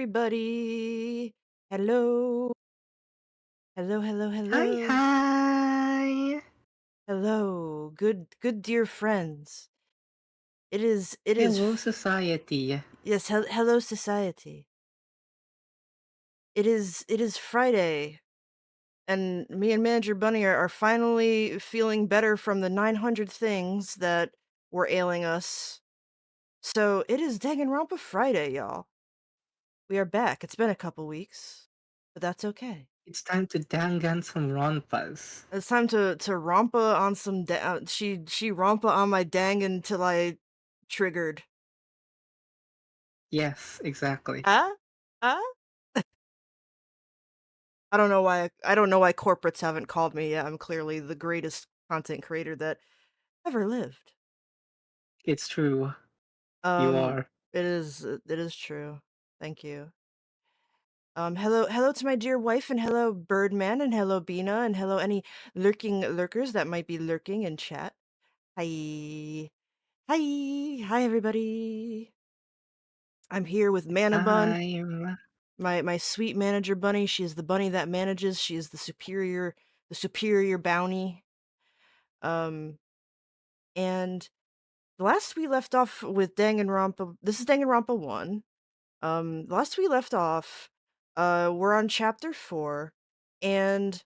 everybody. Hello. Hello, hello, Hi, hello. hi! Hello. Good dear friends. It is Hello, society. yes, hello society. It is Friday and me and Manager Bunny are finally feeling better from the 900 things that were ailing us. So, it is Danganronpa Friday, y'all. We are back. It's been a couple weeks, but that's okay. It's time to dangan some ronpas. It's time to rompa on some she rompa on my dang until I triggered. Yes, exactly. Ah? Ah? I don't know why corporates haven't called me yet. I'm clearly the greatest content creator that ever lived. It's true. You Um are. it is true. Thank you. Hello to my dear wife, and hello Birdman, and hello Bina, and hello any lurking lurkers that might be lurking in chat. Hi. Hi everybody. I'm here with Mana Bun, I'm... my sweet manager bunny. She is the bunny that manages. She is the superior bounty. Um, and the last we left off with Danganronpa. This is Danganronpa 1. The last we left off, we're on chapter 4, and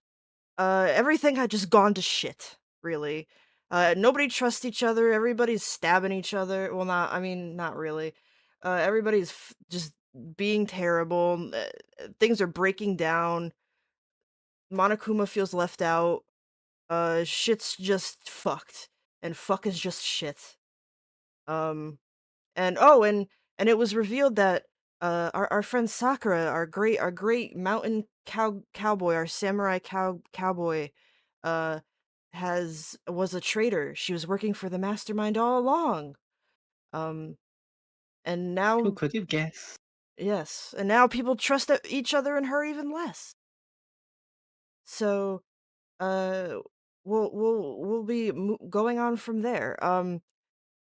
everything had just gone to shit. Really, nobody trusts each other. Everybody's stabbing each other. Well, not really. Everybody's just being terrible. Things are breaking down. Monokuma feels left out. Shit's just fucked, and fuck is just shit. Um, and it was revealed that our friend Sakura, our great mountain cowboy, our samurai cowboy, uh, was a traitor. She was working for the mastermind all along. Um, and Who now could have guessed? Yes, and now people trust each other and her even less. So, uh, we'll be going on from there.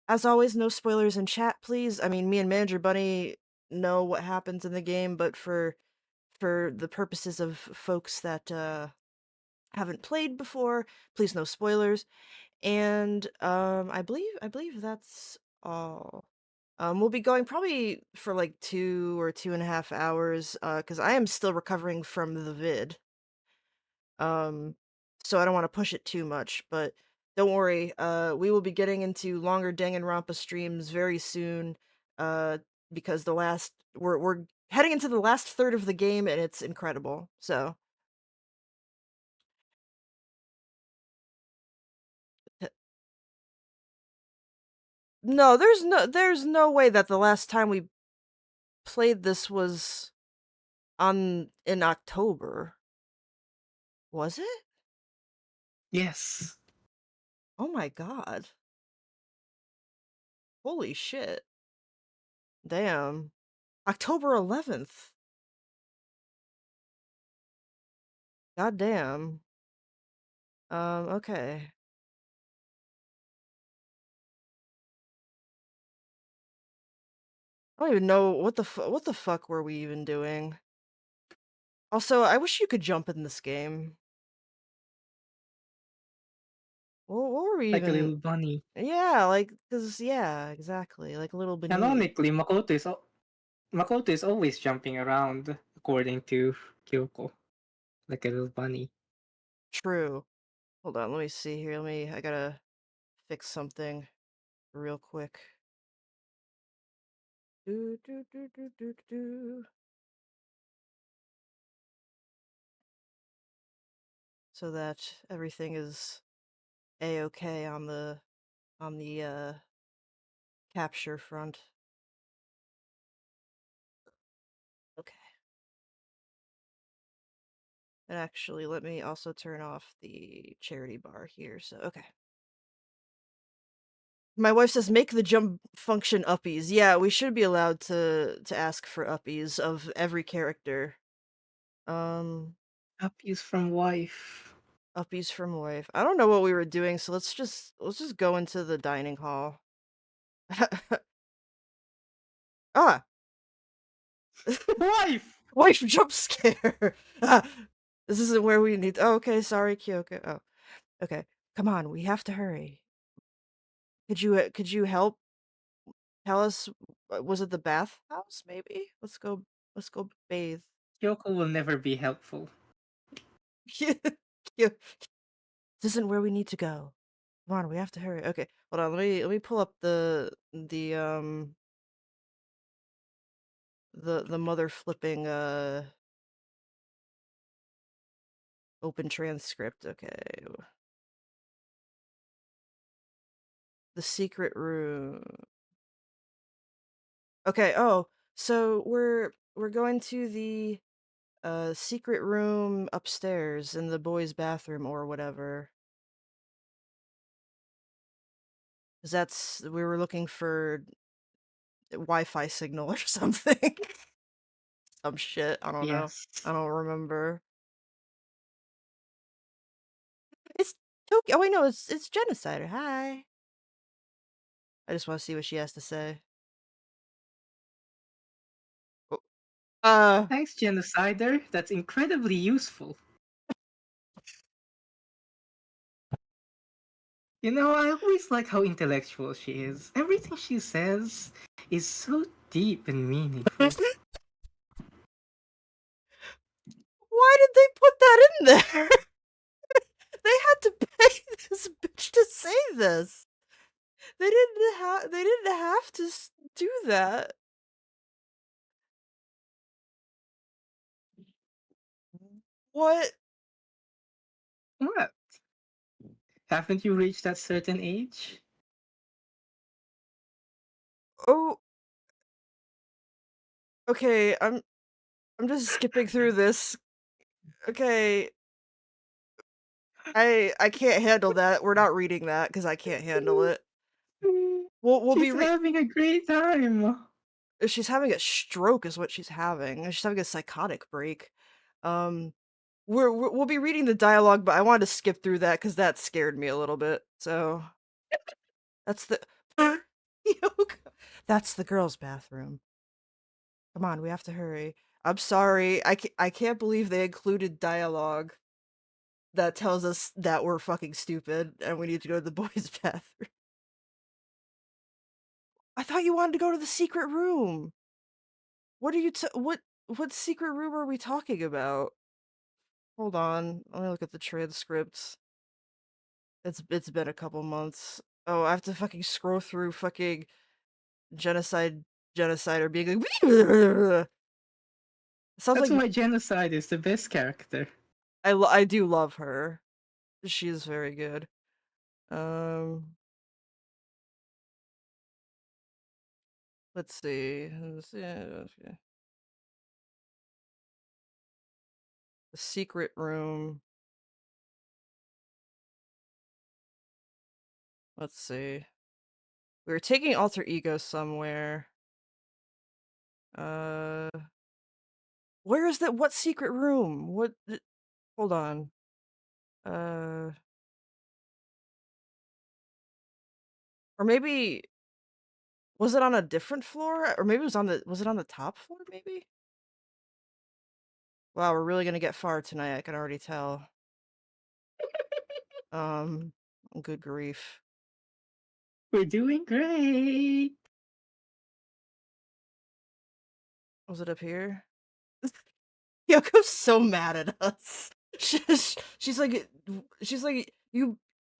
As always, no spoilers in chat, please. I mean, me and Manager Bunny know what happens in the game, but for the purposes of folks that haven't played before, please no spoilers. And I believe that's all. We'll be going probably for like 2 or 2.5 hours, because I am still recovering from the vid. So I don't want to push it too much, but don't worry. We will be getting into longer Danganronpa streams very soon. Uh, because we're heading into the last third of the game, and it's incredible. So no, there's no way that the last time we played this was on in October. Was it? Yes. Oh my god. Holy shit. Damn. October 11th. God damn. Okay. I don't even know what the fuck were we even doing. Also, I wish you could jump in this game. What were we Like a even? little bunny. Yeah, like, cause yeah, exactly, like a little bunny. Canonically, Makoto is always jumping around, according to Kyoko. Like a little bunny. True. Hold on, let me see here. I gotta fix something real quick. Do do do do do do. So that everything is a-okay on the capture front. Okay. And actually, let me also turn off the charity bar here. So, okay. My wife says make the jump function uppies. Yeah, we should be allowed to ask for uppies of every character. Um Puppies from wife. Uppies from wife. I don't know what we were doing, so let's just go into the dining hall. Ah, Wife! Wife jump scare! Ah, this isn't where we need. Oh, okay, sorry, Kyoko. Oh, okay. Come on, we have to hurry. Could you help tell us? Was it the bathhouse? Maybe. Let's go. Let's go bathe. Kyoko will never be helpful. This isn't where we need to go. Come on, we have to hurry. Okay, hold on. Let me pull up the mother flipping open transcript. Okay, the secret room. Okay. Oh, so we're going to the secret room upstairs in the boys' bathroom or whatever. 'Cause that's we were looking for Wi-Fi signal or something. Some shit. I don't know. Yes. I don't remember. It's Tokyo. Oh wait, no, it's Genocider. Hi. I just want to see what she has to say. Oh, Thanks, Genocider. That's incredibly useful. You know, I always like how intellectual she is. Everything she says is so deep and meaningful. why did they put that in there? They had to pay this bitch to say this. They didn't have to do that. What? What? Haven't you reached that certain age? Oh, okay. I'm just skipping through this. Okay. I can't handle that. We're not reading that because I can't handle it. We'll be She's having a great time. she's having a stroke is what she's having. She's having a psychotic break. Um we'll be reading the dialogue, but I wanted to skip through that because that scared me a little bit. So that's the Yoga. That's the girls' bathroom. Come on, we have to hurry. I'm sorry. I can't believe they included dialogue that tells us that we're fucking stupid and we need to go to the boys' bathroom. I thought you wanted to go to the secret room. What are you what secret room are we talking about? Hold on. Let me look at the transcripts. It's been a couple months. Oh, I have to fucking scroll through fucking genocide or being like it sounds That's like why Genocide is the best character. I do love her. She is very good. Um let's see. The secret room. Let's see. We were taking alter ego somewhere. Uh where is that? What secret room? Hold on. Uh or maybe was it on a different floor? Or maybe was it on the top floor maybe? Wow, we're really gonna get far tonight, I can already tell. Um good grief. We're doing great. Was it up here? Yoko's so mad at us. She's like you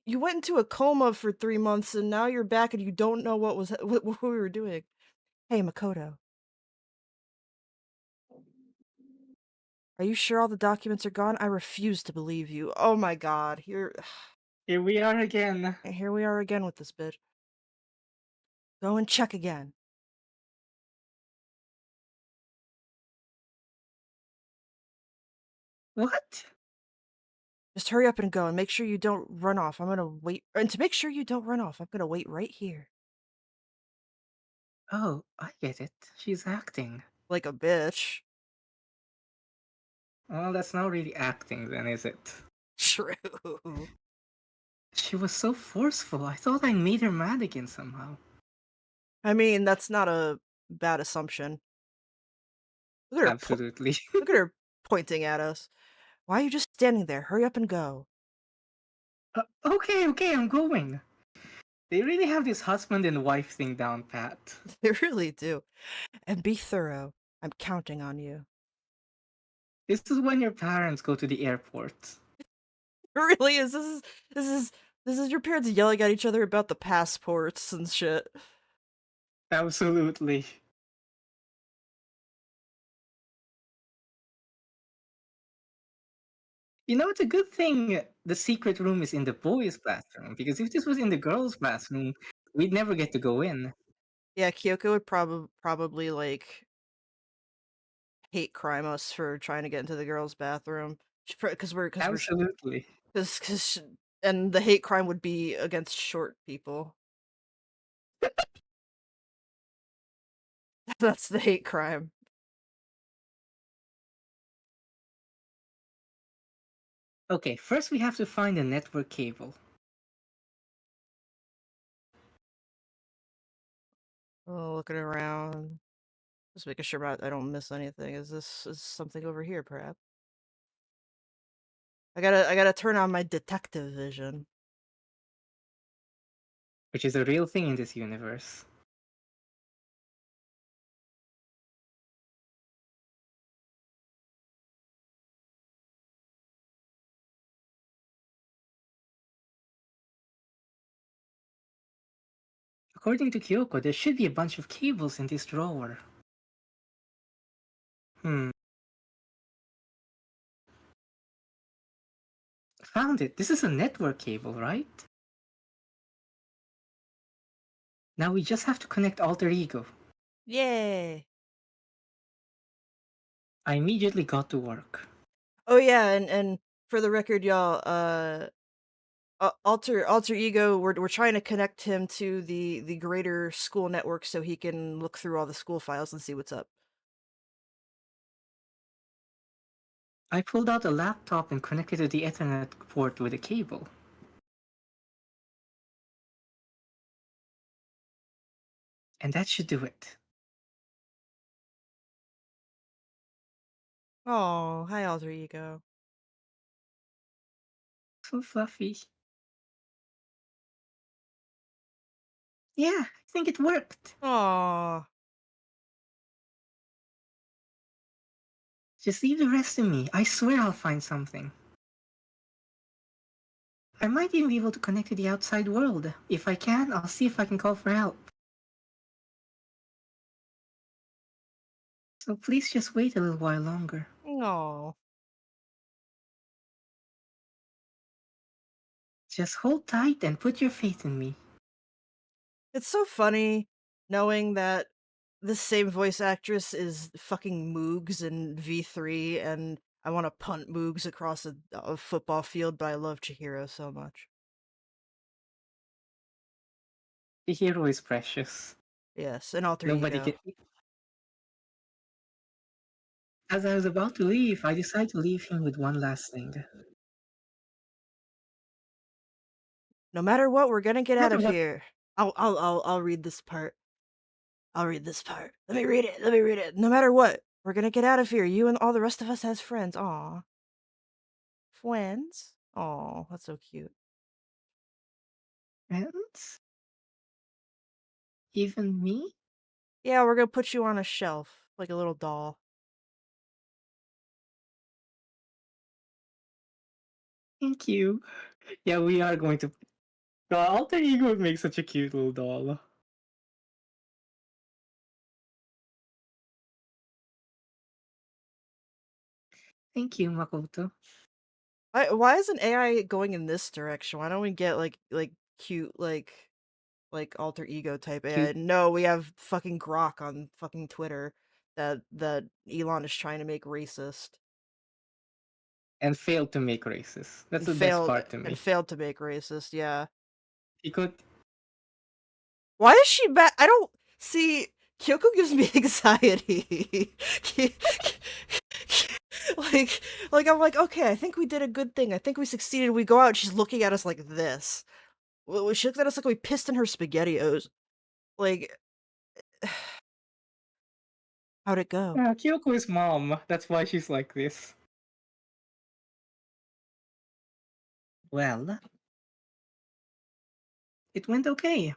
went into a coma for 3 months and now you're back and you don't know what we were doing. Hey, Makoto, are you sure all the documents are gone? I refuse to believe you. Oh my god, Here we are again. here we are again with this bitch. Go and check again. What? Just hurry up and go and make sure you don't run off. I'm gonna wait. And to make sure you don't run off, I'm gonna wait right here. Oh, I get it. She's acting. Like a bitch. Well, that's not really acting then, is it? True. She was so forceful. I thought I made her mad again somehow. I mean, that's not a bad assumption. Look at her Absolutely. look at her pointing at us. Why are you just standing there? Hurry up and go. Okay, okay, I'm going. They really have this husband and wife thing down pat. They really do. And be thorough. I'm counting on you. This is when your parents go to the airport. It really is. This is this is your parents yelling at each other about the passports and shit. Absolutely. You know, it's a good thing the secret room is in the boys' bathroom, because if this was in the girls' bathroom, we'd never get to go in. Yeah, Kyoko would probably like hate crime us for trying to get into the girls' bathroom. Because we're Absolutely. because and the hate crime would be against short people. That's the hate crime. Okay, first we have to find a network cable. Oh, looking around, just making sure I don't miss anything. Is something over here, perhaps? I gotta turn on my detective vision. Which is a real thing in this universe. According to Kyoko, there should be a bunch of cables in this drawer. Hmm, found it. This is a network cable, right? Now we just have to connect alter ego. Yay! I immediately got to work. Oh yeah, and for the record, y'all, alter ego. We're trying to connect him to the greater school network so he can look through all the school files and see what's up. I pulled out a laptop and connected to the Ethernet port with a cable. And that should do it. Oh, hi, alter ego. So fluffy. Yeah, I think it worked. Oh, Just leave the rest to me. I swear I'll find something. I might even be able to connect to the outside world. If I can, I'll see if I can call for help. So please just wait a little while longer. no. Just hold tight and put your faith in me. It's so funny knowing that this same voice actress is fucking Moogs in V3, and I want to punt Moogs across a football field, but I love Chihiro so much. The hero is precious. Yes, an alter Nobody ego. can. As I was about to leave, I decided to leave him with one last thing. No matter what, we're gonna get No out matter of what. here. I'll read this part. I'll read this part. Let me read it. Let me read it. No matter what, we're gonna get out of here. You and all the rest of us as friends. Aw. Friends? Aw, that's so cute. Friends? Even me? Yeah, we're gonna put you on a shelf, like a little doll. Thank you. Yeah, we are going to. The alter ego would make such a cute little doll. Thank you, Makoto. Why isn't AI going in this direction? Why don't we get like cute like alter ego type AI? Cute No, we have fucking Grok on fucking Twitter that Elon is trying to make racist and failed to make races. That's and the best failed part to and me. failed to make racist. Yeah. He could. Why is she bad? I don't see. Kyoko gives me anxiety. like I'm like, okay, I think we did a good thing. I think we succeeded. We go out, she's looking at us like this. She looked at us like we pissed in her spaghettios. Like How'd it go? Yeah, Kyoko is mom. That's why she's like this. Well, it went okay.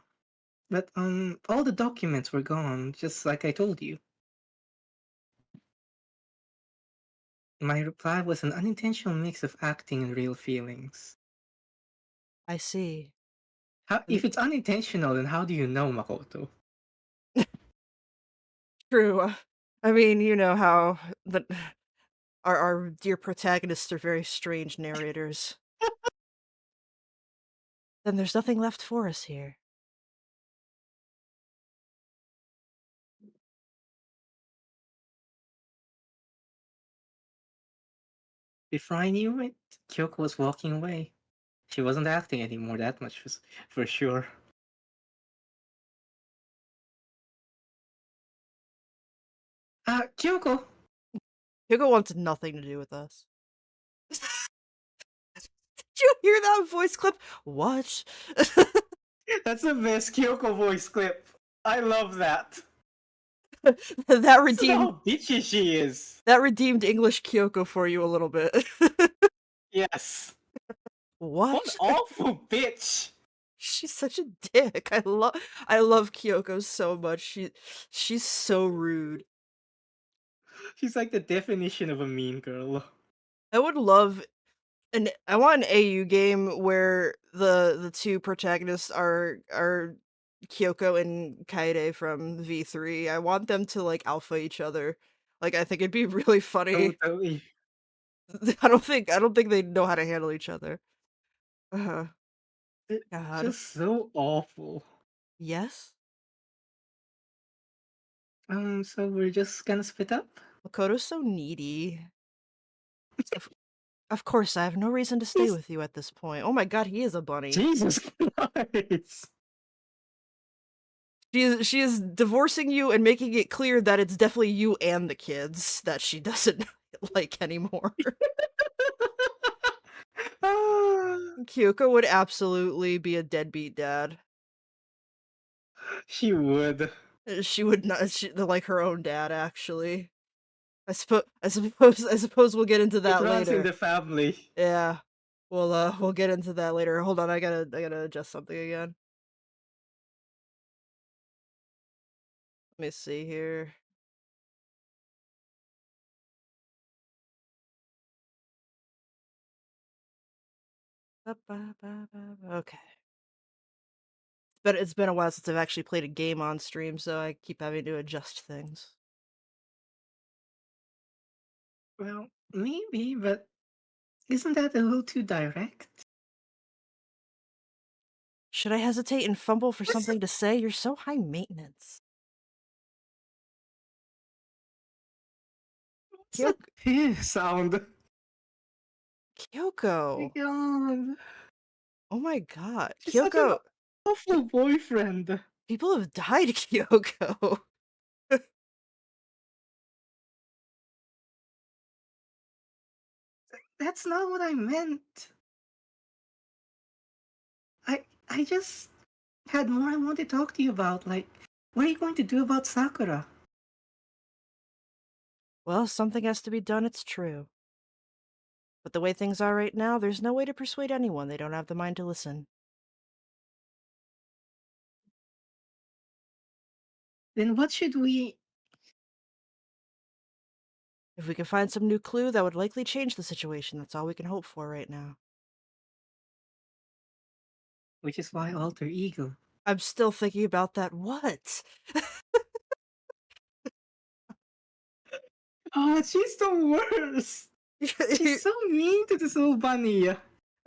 But all the documents were gone, just like I told you. My reply was an unintentional mix of acting and real feelings. I see. If it's unintentional, then how do you know, Makoto? True. I mean, you know how the our dear protagonists are very strange narrators. Then there's nothing left for us here. Before I knew it, Kyoko was walking away. She wasn't acting anymore, that much was for sure. Kyoko! Hugo wants nothing to do with us. Did you hear that voice clip? What? That's the best Kyoko voice clip. I love that. that Listen to redeemed how bitchy she is. that redeemed English Kyoko for you a little bit. Yes. What What? awful bitch. She's such a dick. I love Kyoko so much. She's so rude. She's like the definition of a mean girl. I would love I want an AU game where the two protagonists are Kyoko and Kaede from V3. I want them to like alpha each other. Like I think it'd be really funny. Totally. I don't think they know how to handle each other. Uh, It's God. just so awful. Yes? So we're just gonna split up? Makoto's so needy. Of, of course, I have no reason to stay He's with you at this point. Oh my god, he is a bunny. Jesus Christ. She is divorcing you and making it clear that it's definitely you and the kids that she doesn't like anymore. Ah, Kyoko would absolutely be a deadbeat dad. she would. She would not like her own dad actually. I suppose we'll get into It that runs in later. the family. Yeah. We'll get into that later. Hold on, I gotta adjust something again. Let me see here. Okay. But it's been a while since I've actually played a game on stream, so I keep having to adjust things. Well, maybe, but isn't that a little too direct? Should I hesitate and fumble for What's the, something to say? You're so high maintenance. what's the sound? My Kyoko. God. Oh my god. She's such an Kyoko. awful boyfriend. People have died, Kyoko. That's not what I meant. I just had more I want to talk to you about. Like, what are you going to do about Sakura? Well, something has to be done, it's true. But the way things are right now, there's no way to persuade anyone they don't have the mind to listen. Then what should we? If we can find some new clue, that would likely change the situation. That's all we can hope for right now. Which is why alter ego. I'm still thinking about that. What? Oh, she's the worst. She's so mean to this little bunny.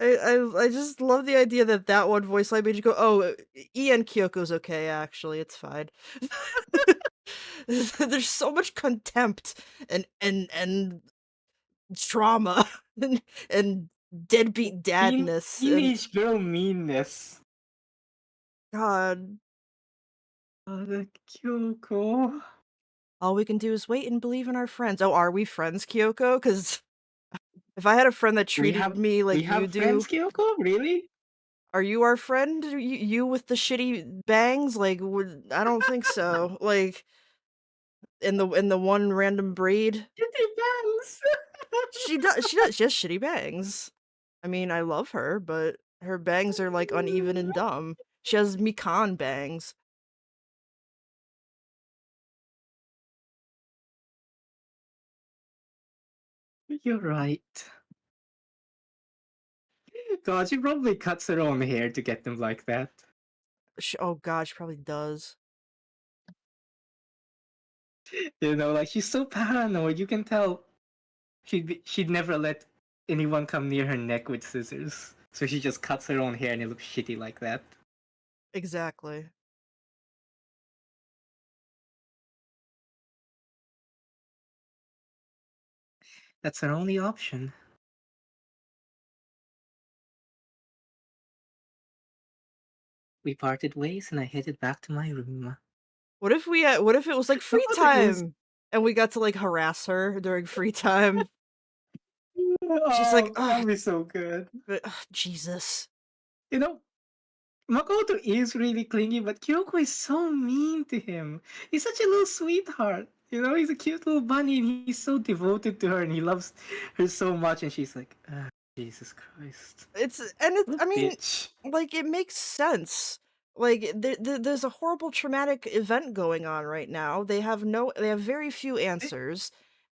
I just love the idea that that one voice line made you go, "Oh, Ian Kyoko's okay, actually, it's fine." There's so much contempt and trauma and deadbeat dadness and Teenage girl meanness. God. Oh, the Kyoko. All we can do is wait and believe in our friends. Oh, are we friends, Kyoko? Because if I had a friend that We treated have me we like you have friends, do, Kyoko. Really? are you our friend? You with the shitty bangs? Like, I don't think so. Like, in the one random braid. Kitty bangs! She has shitty bangs. I mean, I love her, but her bangs are, like, uneven and dumb. She has Mikan bangs. You're right. God, she probably cuts her own hair to get them like that. Oh god, she probably does. You know, like she's so paranoid. You can tell she'd never let anyone come near her neck with scissors. So she just cuts her own hair and it looks shitty like that. Exactly. That's her only option. We parted ways and I headed back to my room. What if it was, like, My free mother is. time, and we got to, like, harass her during free time? She's like, Oh, that "Ugh, would be so good. but ugh, Jesus." You know, Makoto is really clingy, but Kyoko is so mean to him. He's such a little sweetheart. You know, he's a cute little bunny and he's so devoted to her and he loves her so much. And she's like, ah, Jesus Christ. It's What I a mean, bitch. like, it makes sense. Like, there's a horrible traumatic event going on right now. They have very few answers,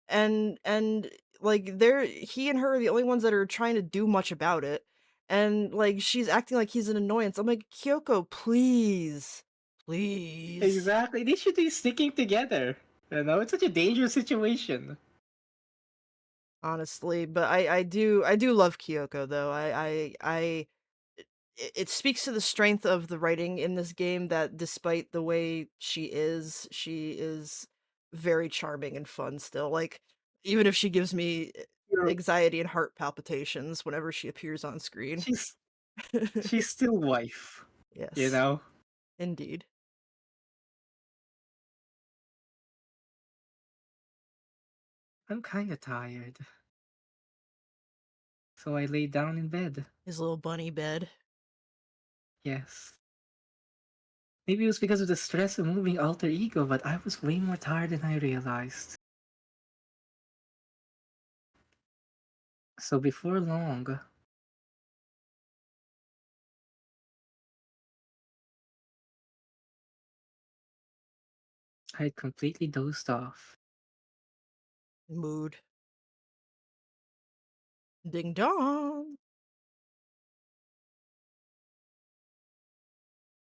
and, like, he and her are the only ones that are trying to do much about it, and, like, she's acting like he's an annoyance. I'm like, "Kyoko, please. Please." Exactly. They should be sticking together. You know, it's such a dangerous situation. Honestly, but I do love Kyoko though. It speaks to the strength of the writing in this game that despite the way she is very charming and fun still. Like even if she gives me You're, anxiety and heart palpitations whenever she appears on screen. she's she's still wife. You Yes, know? indeed. I'm kinda tired. So I lay down in bed. His little bunny bed. Yes. Maybe it was because of the stress of moving alter ego, but I was way more tired than I realized. So before long, I had completely dozed off. Mood. Ding dong.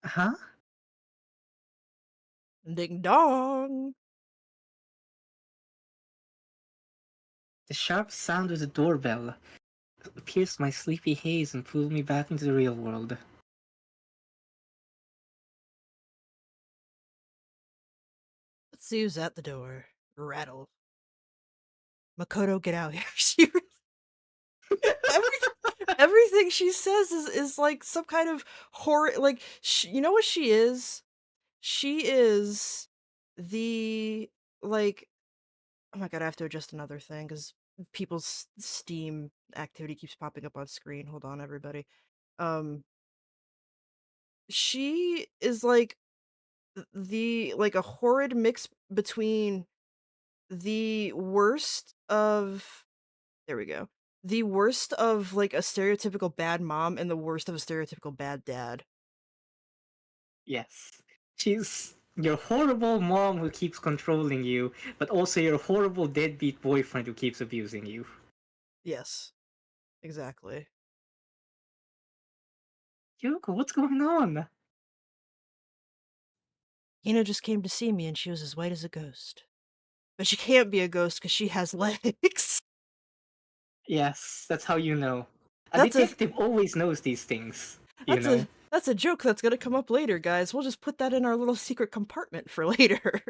Huh? Ding dong. The sharp sound of the doorbell pierced my sleepy haze and pulled me back into the real world. Let's see who's at the door. Rattle. Makoto, get out here. She everything everything she says is like some kind of horror like you know what she is? She is the like oh my god, I have to adjust another thing because people's Steam activity keeps popping up on screen. Hold on, everybody. Um, she is like the like a horrid mix between the worst of there we go. The worst of, like, a stereotypical bad mom and the worst of a stereotypical bad dad. Yes. She's your horrible mom who keeps controlling you, but also your horrible deadbeat boyfriend who keeps abusing you. Yes, exactly. Yoko, what's going on? Hina just came to see me and she was as white as a ghost. But she can't be a ghost because she has legs. Yes, that's how you know. A That's a detective always knows these things, you that's know? a that's a joke that's gonna come up later, guys. We'll just put that in our little secret compartment for later.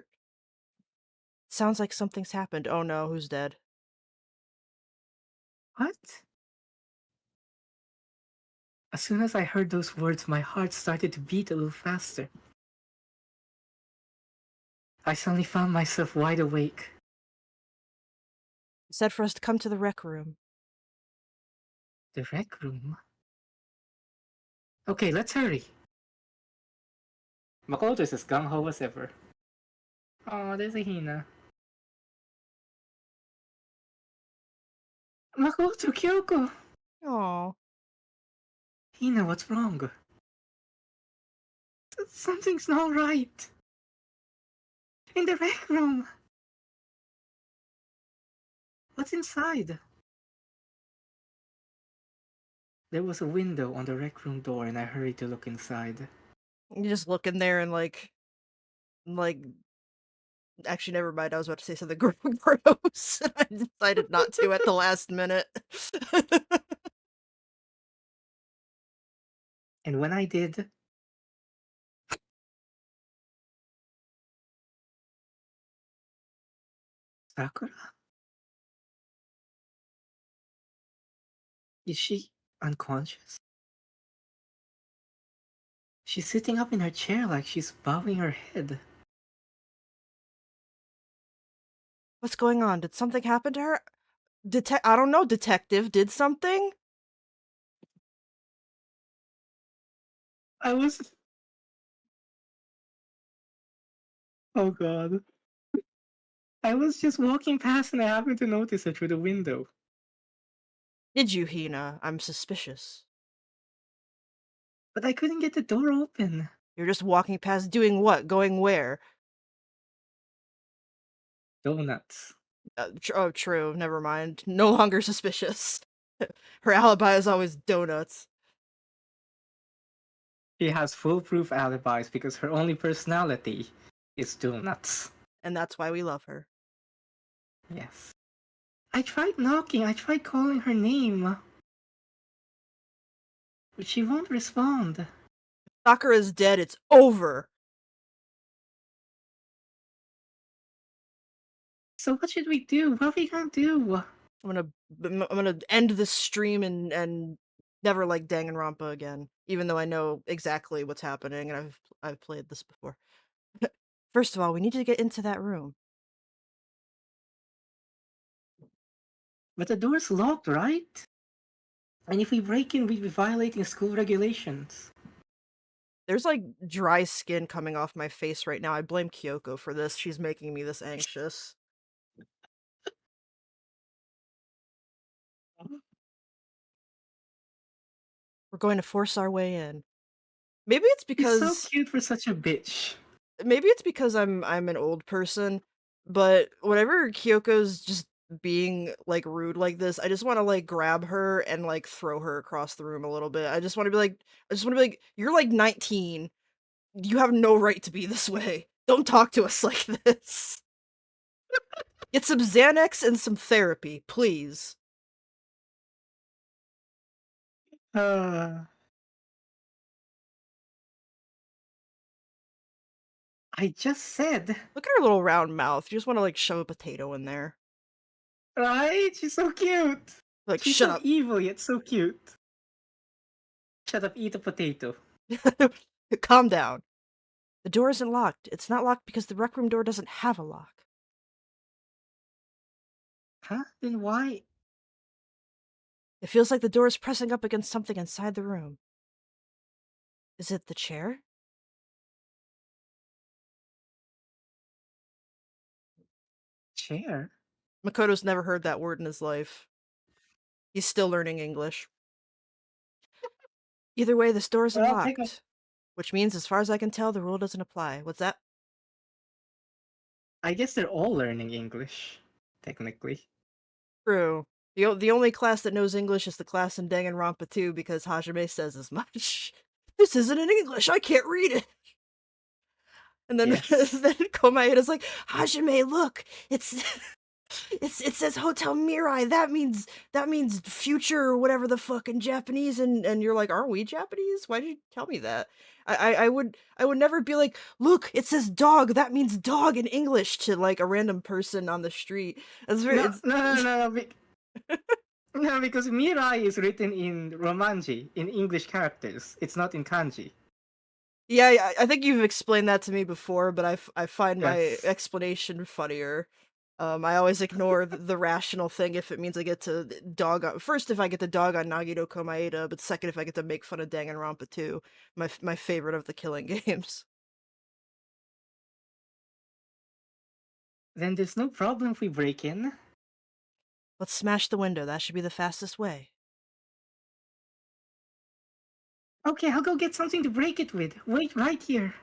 Sounds like something's happened. Oh no, who's dead? What? As soon as I heard those words, my heart started to beat a little faster. I suddenly found myself wide awake. Said for us to come to the rec room. The rec room? Okay, let's hurry. Makoto is as gung-ho as ever. Oh, there's a Hina. Makoto, Kyoko! Oh, Hina, what's wrong? Something's not right. In the rec room. What's inside? There was a window on the rec room door and I hurried to look inside. you just look in there and like. Actually, never mind. I was about to say something gross. I decided not to at the last minute. And when I did, Sakura? Is she unconscious? She's sitting up in her chair like she's bowing her head. What's going on? Did something happen to her? I don't know, detective. Did something? I was. Oh god. I was just walking past and I happened to notice her through the window. Did you, Hina? I'm suspicious. But I couldn't get the door open. You're just walking past doing what? Going where? Donuts. Oh, true. Never mind. No longer suspicious. Her alibi is always donuts. She has foolproof alibis because her only personality is donuts. And that's why we love her. Yes. I tried knocking, I tried calling her name. But she won't respond. Sakura is dead. It's over. So what should we do? What are we gonna do? I'm gonna end this stream and never like Danganronpa again, even though I know exactly what's happening and I've played this before. First of all, we need to get into that room. But the door's locked, right? And if we break in, we'd be violating school regulations. There's like dry skin coming off my face right now. I blame Kyoko for this. She's making me this anxious. We're going to force our way in. Maybe it's He's so because cute for such a bitch. I'm an old person, but whenever Kyoko's just being like rude like this, I just want to like grab her and like throw her across the room a little bit. I just want to be like, you're like 19. You have no right to be this way. Don't talk to us like this. Get some Xanax and some therapy, please. Uh, I just said, Look at her little round mouth. You just want to like shove a potato in there. right? She's so cute. Like, She's shut so up. evil yet so cute. Shut up, eat a potato. Calm down. The door isn't locked. It's not locked because the rec room door doesn't have a lock. Huh? Then why? It feels like the door is pressing up against something inside the room. Is it the chair? Chair? Makoto's never heard that word in his life. He's still learning English. Either way, this door is Well, I'll take a. unlocked. Which means, as far as I can tell, the rule doesn't apply. What's that? I guess they're all learning English, technically. True. The only class that knows English is the class in Danganronpa 2 because Hajime says as much. This isn't in English, I can't read it! And then, Yes. then Komaida's like, Hajime, look! It says Hotel Mirai. That means future or whatever the fuck in Japanese. And you're like, aren't we Japanese? Why did you tell me that? I would never be like, look, it says dog. That means dog in English to like a random person on the street. It's very No, it's no, no, no, no. No, because Mirai is written in Romanji, in English characters. It's not in kanji. yeah. I think you've explained that to me before, but I find my Yes. explanation funnier. I always ignore the rational thing if it means I get to dog on first if I get to dog on Nagito Komaeda, but second if I get to make fun of Danganronpa 2, my favorite of the killing games. Then there's no problem if we break in. Let's smash the window. That should be the fastest way. Okay, I'll go get something to break it with. Wait right here.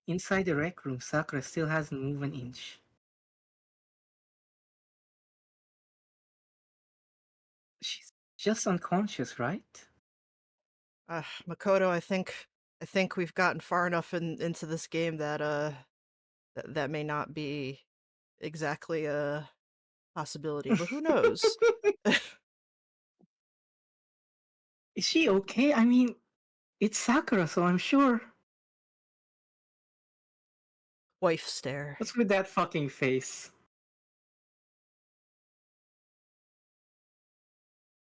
Inside the rec room, Sakura still hasn't moved an inch. She's just unconscious, right? Makoto, I think we've gotten far enough into this game that that may not be exactly a possibility, but who knows? Is she okay? I mean, it's Sakura, so I'm sure. Wife stare. What's with that fucking face?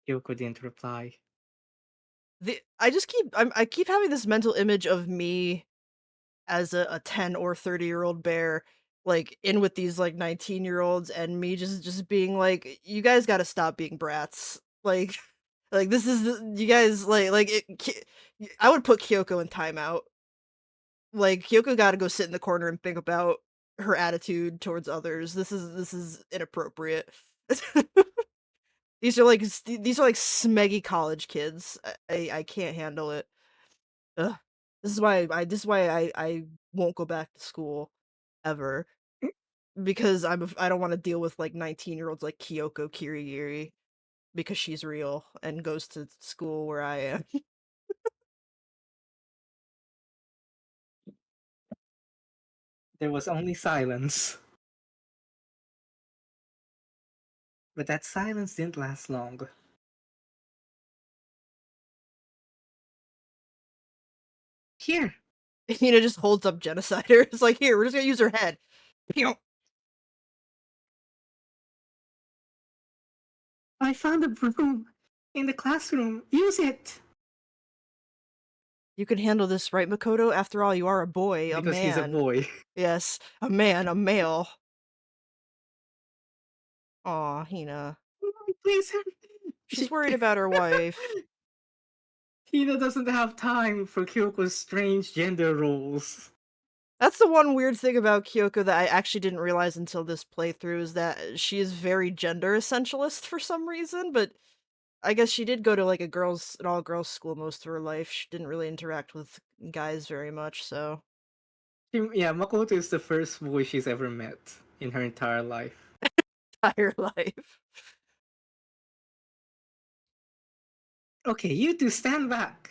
Yoko didn't reply. I keep having this mental image of me as a 10 or 30-year-old bear, like, in with these, like, 19-year-olds and me just being like, "You guys gotta stop being brats." Like like, this is the you guys, I would put Kyoko in timeout. Like, Kyoko gotta go sit in the corner and think about her attitude towards others. This is inappropriate. These are, like, smeggy college kids. I can't handle it. Ugh. This is why I won't go back to school ever because I don't wanna deal with, like, 19-year-olds like Kyoko Kirigiri because she's real and goes to school where I am. There was only silence. But that silence didn't last long. Here, Just holds up genocider. It's like, "Here, we're just gonna use her head." Pew! I found a broom in the classroom. Use it! "You can handle this, right, Makoto? After all, you are a boy, a Because he's a man." boy. Yes, a man, a male. Aw, Hina. Please, She's she, worried about her wife. Hina doesn't have time for Kyoko's strange gender roles. That's the one weird thing about Kyoko that I actually didn't realize until this playthrough is that she is very gender essentialist for some reason, but I guess she did go to like an all-girls school most of her life. She didn't really interact with guys very much, so Yeah, Makoto is the first boy she's ever met in her entire life. entire life. Okay, you two stand back.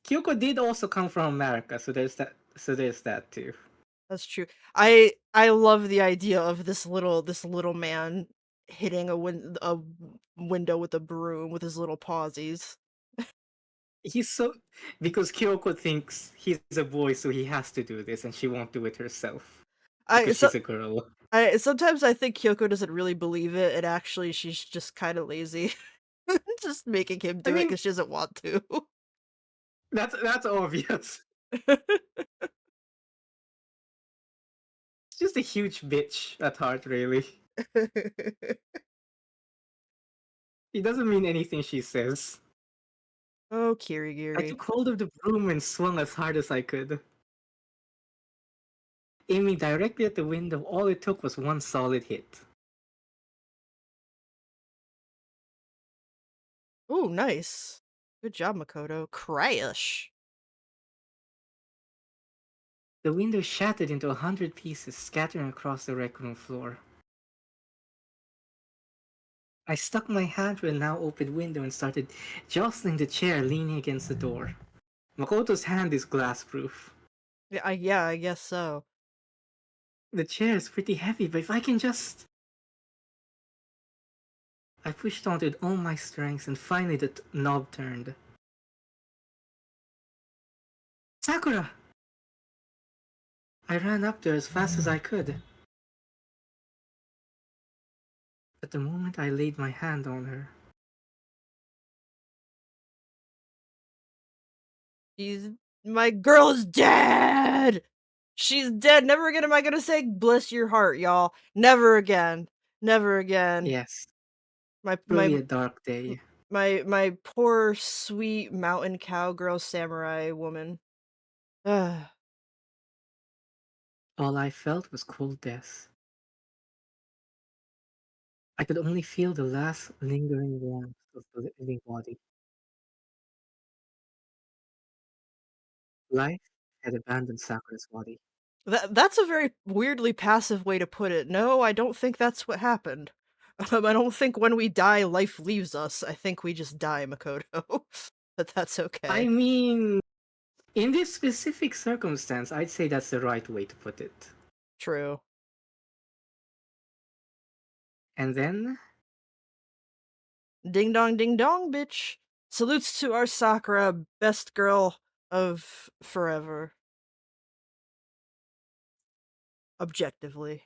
Kyoko did also come from America, so there's that. So there's that too. That's true. I love the idea of this little man hitting a window with a broom with his little pawsies. He's so because Kyoko thinks he's a boy, so he has to do this, and she won't do it herself I because so she's a girl. I sometimes I think Kyoko doesn't really believe it, and actually she's just kind of lazy. Just making him I do it mean, because she doesn't want to. that's obvious. She's just a huge bitch at heart, really. It doesn't mean anything she says. Oh, I Kirigiri. took hold of the broom and swung as hard as I could. Aiming directly at the window, all it took was one solid hit. Ooh, nice. Good job, Makoto. Crash. The window shattered into 100 pieces, scattering across the rec room floor. I stuck my hand through the now open window and started jostling the chair leaning against the door. Makoto's hand is glass-proof. Yeah, I guess so. The chair is pretty heavy, but if I can just... I pushed onto it all my strength and finally the knob turned. Sakura! I ran up there as fast as I could. But the moment I laid my hand on her, She's my girl's dead. She's dead. Never again am I gonna say bless your heart, y'all. Never again. Never again. yes, My my truly a dark day. My poor, sweet mountain cowgirl samurai woman. Ugh. All I felt was cold death. I could only feel the last lingering warmth of the living body. Life had abandoned Sakura's body. That's a very weirdly passive way to put it. No, I don't think that's what happened. I don't think when we die, life leaves us. I think we just die, Makoto. But that's I okay. mean, in this specific circumstance, I'd say that's the right way to put it. True. And then, Ding dong, bitch. Salutes to our Sakura, best girl of forever. Objectively.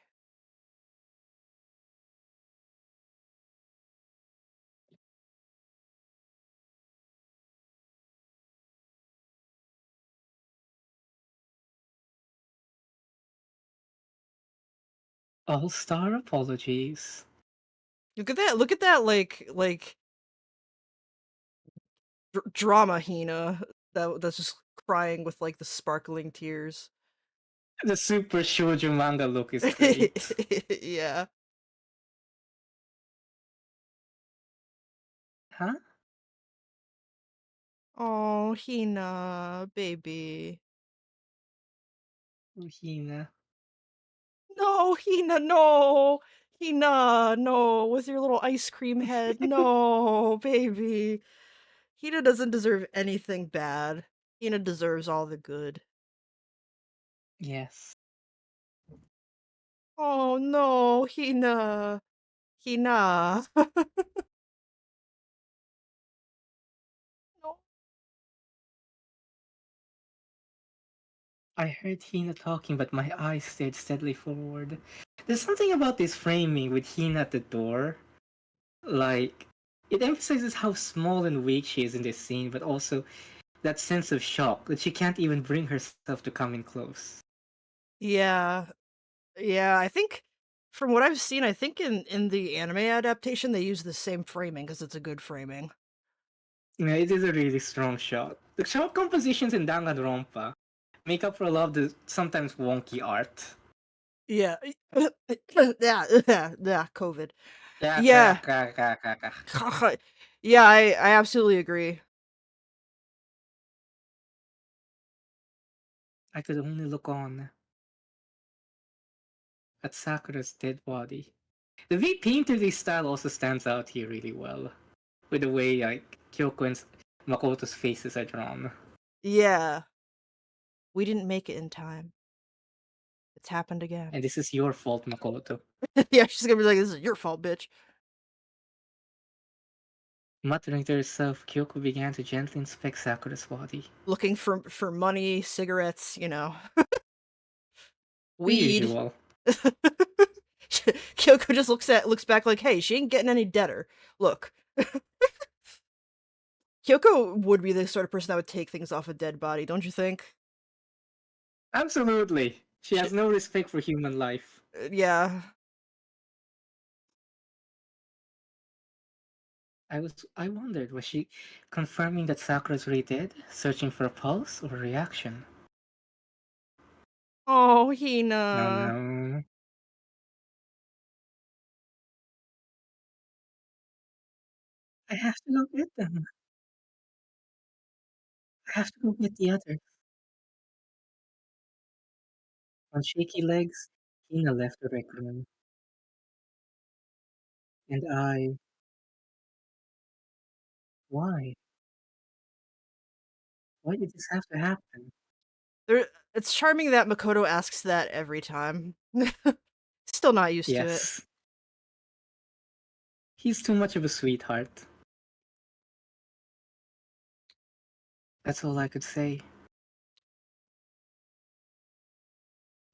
all-star apologies. Look at that, like drama Hina that's just crying with like the sparkling tears. The super shoujo manga look is great. Yeah. Huh? Oh, Hina, baby. Hina. No, Hina, no. Hina, no, with your little ice cream head. No, baby. Hina doesn't deserve anything bad. Hina deserves all the good. Yes. Oh no, Hina. Hina. No. I heard Hina talking, but my eyes stared steadily forward. There's something about this framing with Hina at the door. Like, it emphasizes how small and weak she is in this scene, but also that sense of shock that she can't even bring herself to come in close. Yeah. Yeah, I think from what I've seen, I think in the anime adaptation, they use the same framing because it's a good framing. Yeah, it is a really strong shot. The shot compositions in Danganronpa make up for a lot of the sometimes wonky art. Yeah. Yeah, COVID. Yeah, Yeah. Yeah, I absolutely agree. I could only look on at Sakura's dead body. The V painterly style also stands out here really well, with the way like Kyoko and Makoto's faces are drawn. Yeah. We didn't make it in time. It's happened again. And this is your fault, Makoto. Yeah, she's gonna be like, "This is your fault, bitch." Muttering to herself, Kyoko began to gently inspect Sakura's body. Looking for money, cigarettes, The weed. usual. Kyoko just looks back like, "Hey, she ain't getting any deader. Look." Kyoko would be the sort of person that would take things off a dead body, don't you think? Absolutely. She Sh has no respect for human life. Yeah. I wondered, was she confirming that Sakura's really dead? Searching for a pulse or a reaction? Oh, No, Hina. no. I have to go get them. I have to go get the others. On shaky legs, Hina left the rec room. And I. Why? Why did this have to happen? There it's charming that Makoto asks that every time. Still not used to it. Yes. He's too much of a sweetheart. That's all I could say.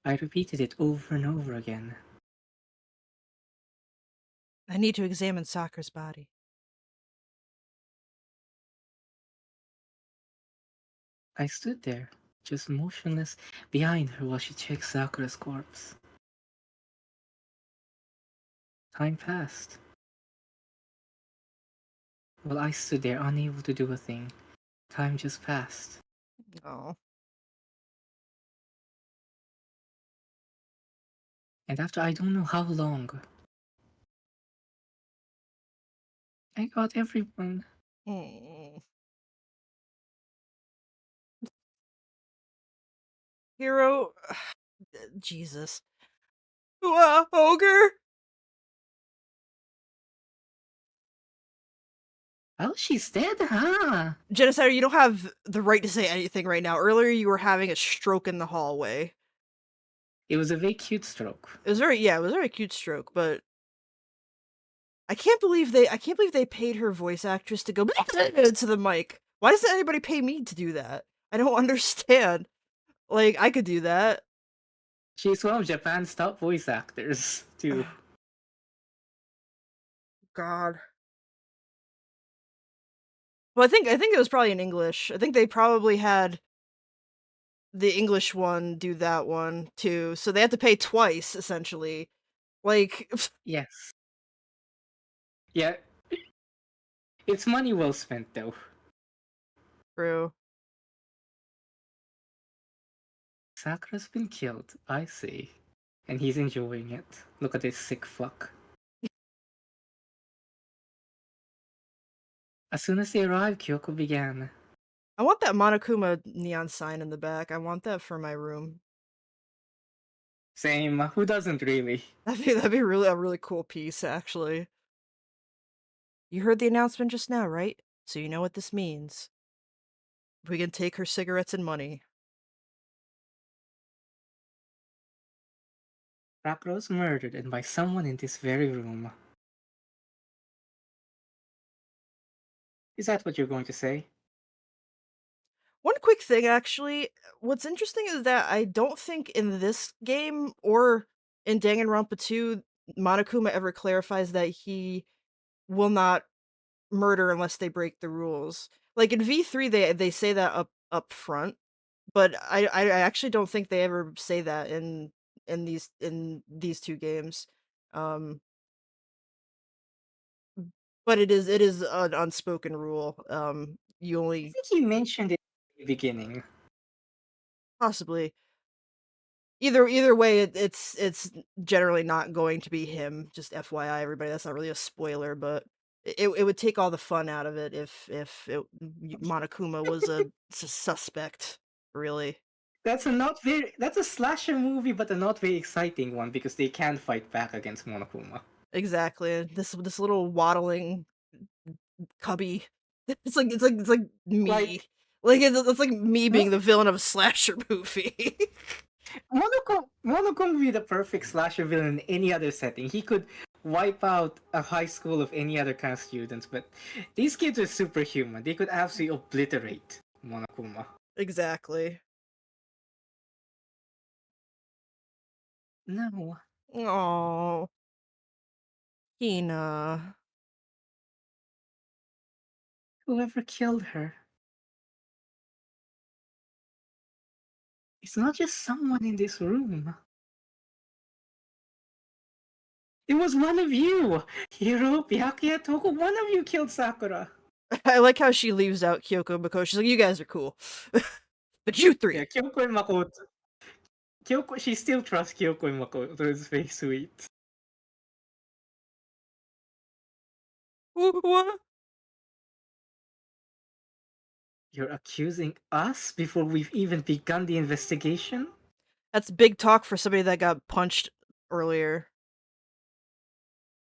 I repeated it over and over again. I need to examine Sakura's body. I stood there, just motionless behind her while she checked Sakura's corpse. Time passed. while I stood there unable to do a thing. Time just passed. Oh. And after I don't know how long, I got everyone. Mm. Hero, Jesus. Ogre? Oh, she's dead, huh? Genocider, you don't have the right to say anything right now. Earlier, you were having a stroke in the hallway. It was a very cute stroke. It was it was a very cute stroke, but I can't believe they paid her voice actress to go to the mic. Why doesn't anybody pay me to do that? I don't understand. Like, I could do that. She's one of Japan's top voice actors, too. God. Well, I think it was probably in English. I think they probably had the English one do that one too, so they had to pay twice essentially. Like, Yes. Yeah, it's money well spent, though. true. Sakura's been killed, I see. And he's enjoying it. Look at this sick fuck. As soon as they arrived, Kyoko began. I want that Monokuma neon sign in the back. I want that for my room. Same, who doesn't really? That'd be really a really cool piece, actually. You heard the announcement just now, right? So you know what this means. We can take her cigarettes and money. Sakura's murdered and by someone in this very room. Is that what you're going to say? One quick thing, actually, what's interesting is that I don't think in this game or in Danganronpa 2, Monokuma ever clarifies that he will not murder unless they break the rules. Like in V3, they say that up front, but I actually don't think they ever say that in these two games. Um, but it is an unspoken rule. You I only think you mentioned it at the beginning. possibly either way it's generally not going to be him. Just FYI, everybody. That's not really a spoiler, but it would take all the fun out of it if Monokuma was a suspect. Really. That's a slasher movie, but a not very exciting one because they can't fight back against Monokuma. Exactly. This little waddling cubby. It's like me. Like Like it's like me being Mo- the villain of a slasher movie. Monokuma would be the perfect slasher villain in any other setting. He could wipe out a high school of any other kind of students, but these kids are superhuman. They could absolutely obliterate Monokuma. Exactly. No, Oh, Hina. whoever killed her. It's not just someone in this room. It was one of you! Hiro, Byakuya, Toko, one of you killed Sakura! I like how she leaves out Kyoko because she's like, you guys are cool. But you Yeah, three. Kyoko and Makoto. Kyoko, she still trusts Kyoko and Makoto. It's very sweet. What? You're accusing us before we've even begun the investigation? That's big talk for somebody that got punched earlier.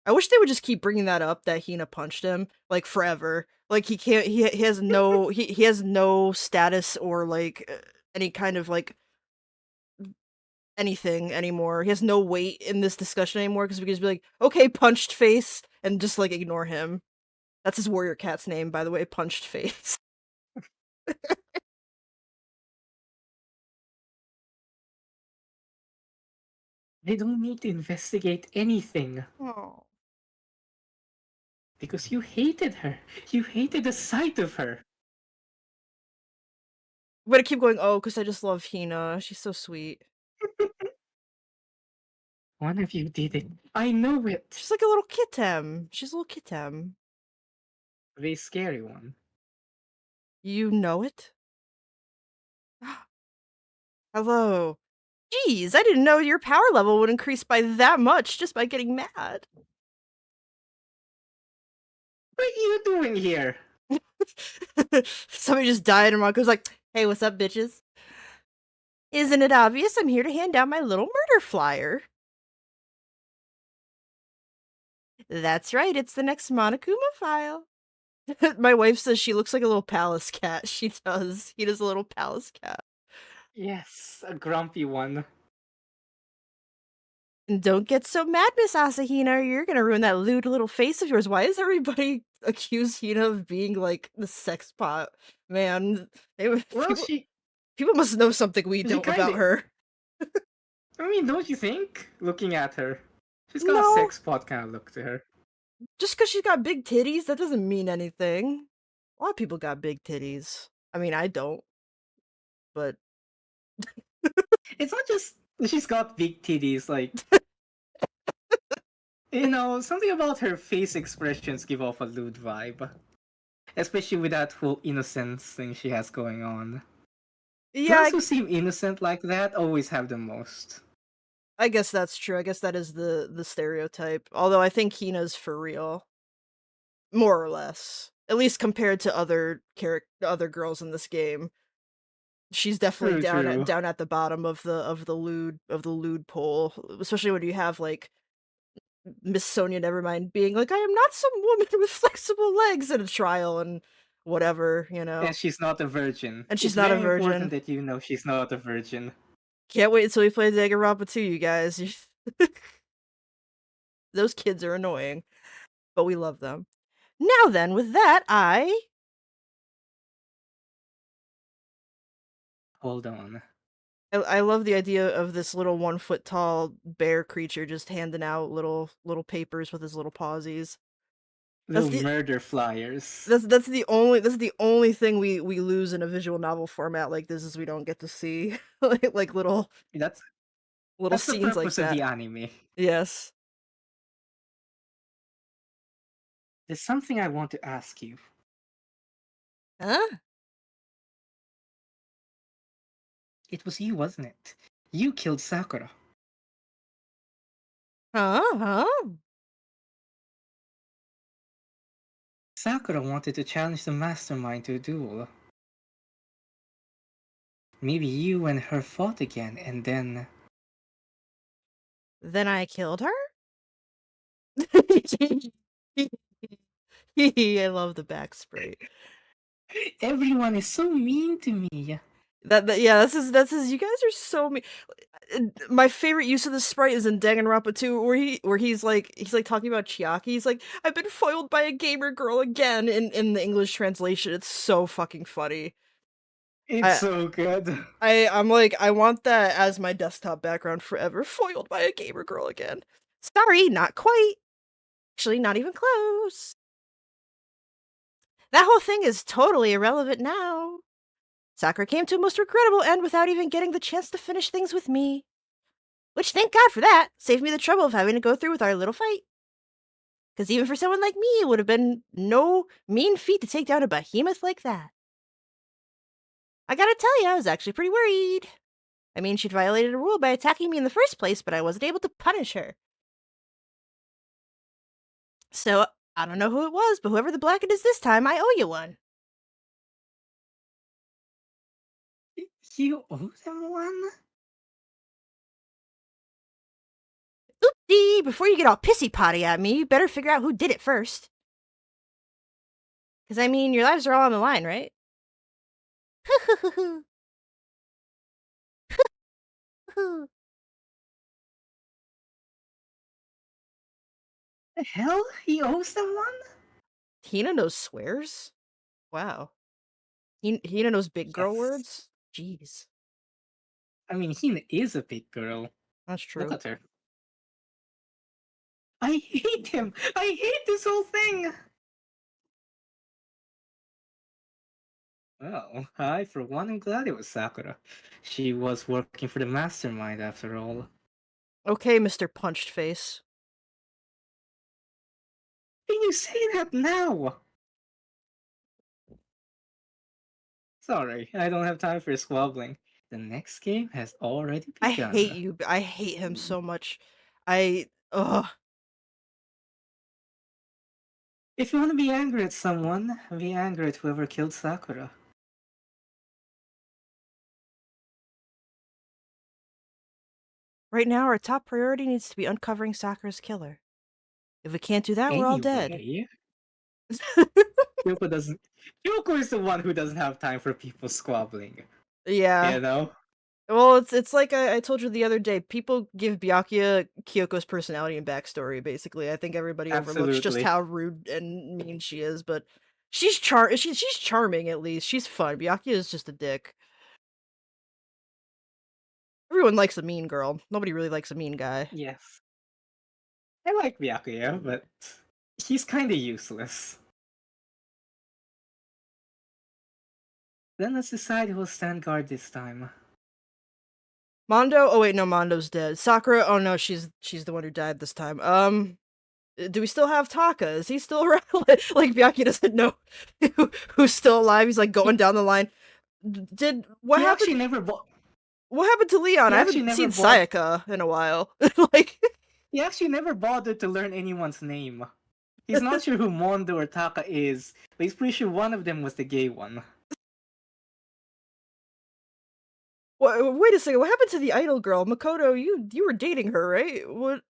I wish they would just keep bringing that up that Hina punched him like forever. Like he can't he has no he has no status or like any kind of like anything anymore. He has no weight in this discussion anymore because we can just be like, okay, punched face, and just like ignore him. That's his warrior cat's name, by the way, punched face. They don't need to investigate anything. Oh. Because you hated her. You hated the sight of her. I'm gonna keep going, oh, because I just love Hina. She's so sweet. One of you did it. I know it. She's like a little kitem. She's a little kitem. The scary one. You know it? Hello. Jeez, I didn't know your power level would increase by that much just by getting mad. What are you doing here? Somebody just died and Marco's like, hey, what's up, bitches? Isn't it obvious I'm here to hand down my little murder flyer? That's right, it's the next Monokuma file. My wife says she looks like a little palace cat. She does. He does a little palace cat. Yes, a grumpy one. And don't get so mad, Miss Asahina, or you're gonna ruin that lewd little face of yours. Why does everybody accuse Hina of being like the sex pot? Man, Well, people must know something we she don't kinda. about her. I mean, don't you think? Looking at her, she's got a No, sex pot kind of look to her. just because she's got big titties, that doesn't mean anything. A lot of people got big titties. I mean, I don't, but It's not just she's got big titties, like something about her face expressions give off a lewd vibe. Especially with that whole innocence thing she has going on. yeah, Girls who seem innocent like that always have the most. I guess that's true. I guess that is the stereotype. Although I think Hina's for real, more or less. At least compared to other girls in this game. She's definitely True, true. down at the bottom of the lewd pole, especially when you have like Miss Sonia Nevermind being like, "I am not some woman with flexible legs" in a trial and whatever, And she's not a virgin. and she's It's not a very important virgin. that you know she's not a virgin. Can't wait until we play Danganronpa 2, you guys. Those kids are annoying, but we love them. Now then, with that, Hold on. I love the idea of this little 1 foot tall bear creature just handing out little papers with his little pawsies. That's Little the murder flyers. that's the only thing we lose in a visual novel format like this is we don't get to see like That's little that's the scenes like purpose of that. the anime. Yes. There's something I want to ask you. Huh? It was you, wasn't it? You killed Sakura. Huh? Huh? Sakura wanted to challenge the mastermind to a duel. Maybe you and her fought again, and then Then I killed her? I love the backspray. everyone is so mean to me. That yeah, that's his. You guys are so mean. My favorite use of the sprite is in Danganronpa 2, where he's like talking about Chiaki. He's like, I've been foiled by a gamer girl again in the English translation. It's so fucking funny. It's I so good. I'm like, I want that as my desktop background forever. Foiled by a gamer girl again. Sorry, not quite. Actually, not even close. That whole thing is totally irrelevant now. Sakura came to a most regrettable end without even getting the chance to finish things with me. Which, thank God for that, saved me the trouble of having to go through with our little fight. Because even for someone like me, it would have been no mean feat to take down a behemoth like that. I gotta tell you, I was actually pretty worried. I mean, she'd violated a rule by attacking me in the first place, but I wasn't able to punish her. So, I don't know who it was, but whoever the blackhead is this time, I owe you one. You owe them one? Oopsie! Before you get all pissy potty at me, you better figure out who did it first. Because, I mean, your lives are all on the line, right? The hell? He owes them one? Hina knows swears? Wow. Hina knows big girl Yes. words? Jeez. I mean, Hina is a big girl. That's Look true. at her. I hate him! I hate this whole thing! Well, I, for one, am glad it was Sakura. She was working for the mastermind, after all. Okay, Mr. Punched Face. Can you say that now? Sorry, I don't have time for squabbling. The next game has already I hate begun. you. I hate him so much. I ugh. If you want to be angry at someone, be angry at whoever killed Sakura. Right now, our top priority needs to be uncovering Sakura's killer. If we can't do that, we're all dead. Anyway, Kyoko doesn't. Kyoko is the one who doesn't have time for people squabbling. Yeah. You know? Well, it's like I told you the other day. People give Byakuya Kyoko's personality and backstory. Basically, I think everybody overlooks just Absolutely. how rude and mean she is. But she's charming at least. She's fun. Byakuya is just a dick. Everyone likes a mean girl. Nobody really likes a mean guy. Yes. I like Byakuya, but he's kinda useless. Then let's decide who will stand guard this time. Mondo. Oh wait, no, Mondo's dead. Sakura. Oh no, she's the one who died this time. Do we still have Taka? Is he still around? Like Byakuya doesn't know who's still alive. He's like going down the line. Did what He actually happened? never bo- What happened to Leon? he I actually haven't never seen bod- Sayaka in a while. Like, he actually never bothered to learn anyone's name. He's not sure who Mondo or Taka is, but he's pretty sure one of them was the gay one. wait a second. What happened to the idol girl, Makoto? You were dating her, right? What?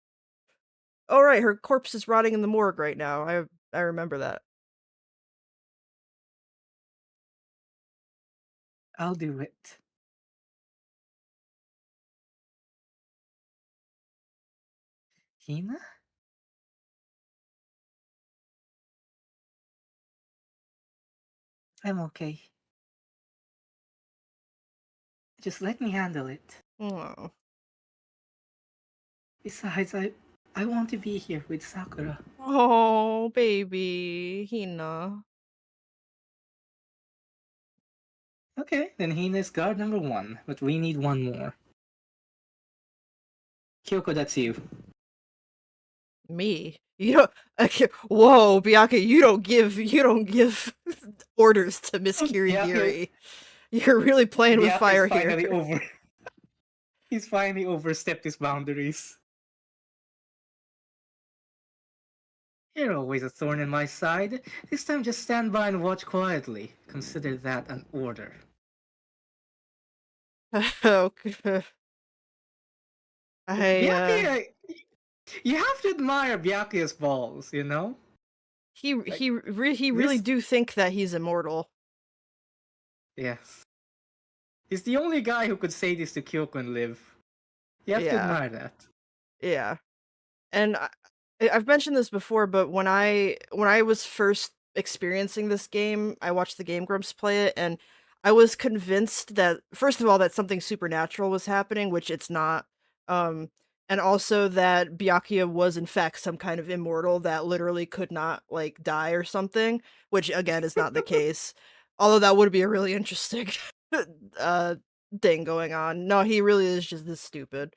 Oh right, her corpse is rotting in the morgue right now. I remember that. I'll do it. Hina? I'm okay. Just let me handle it. Oh, Besides, I want to be here with Sakura. oh, baby, Hina. Okay, then Hina's guard number one, but we need one more. Kyoko, that's you. Me. You don't. Okay, whoa, Bianca, you don't give orders to Miss Byakuya, Kirigiri. You're really playing with Byakuya is fire here. finally over. He's finally overstepped his boundaries. You're always a thorn in my side. This time just stand by and watch quietly. Consider that an order. Okay. I Byakuya, you have to admire Byakuya's balls, you know? Like, he really this, do think that he's immortal. yes. He's the only guy who could say this to Kyoko and live. You have to Yeah. admire that. Yeah. And I've mentioned this before, but when I was first experiencing this game, I watched the Game Grumps play it, and I was convinced that first of all that something supernatural was happening, which it's not. And also that Byakuya was in fact some kind of immortal that literally could not like die or something, which again is not the case. Although that would be a really interesting uh thing going on. No, he really is just this stupid.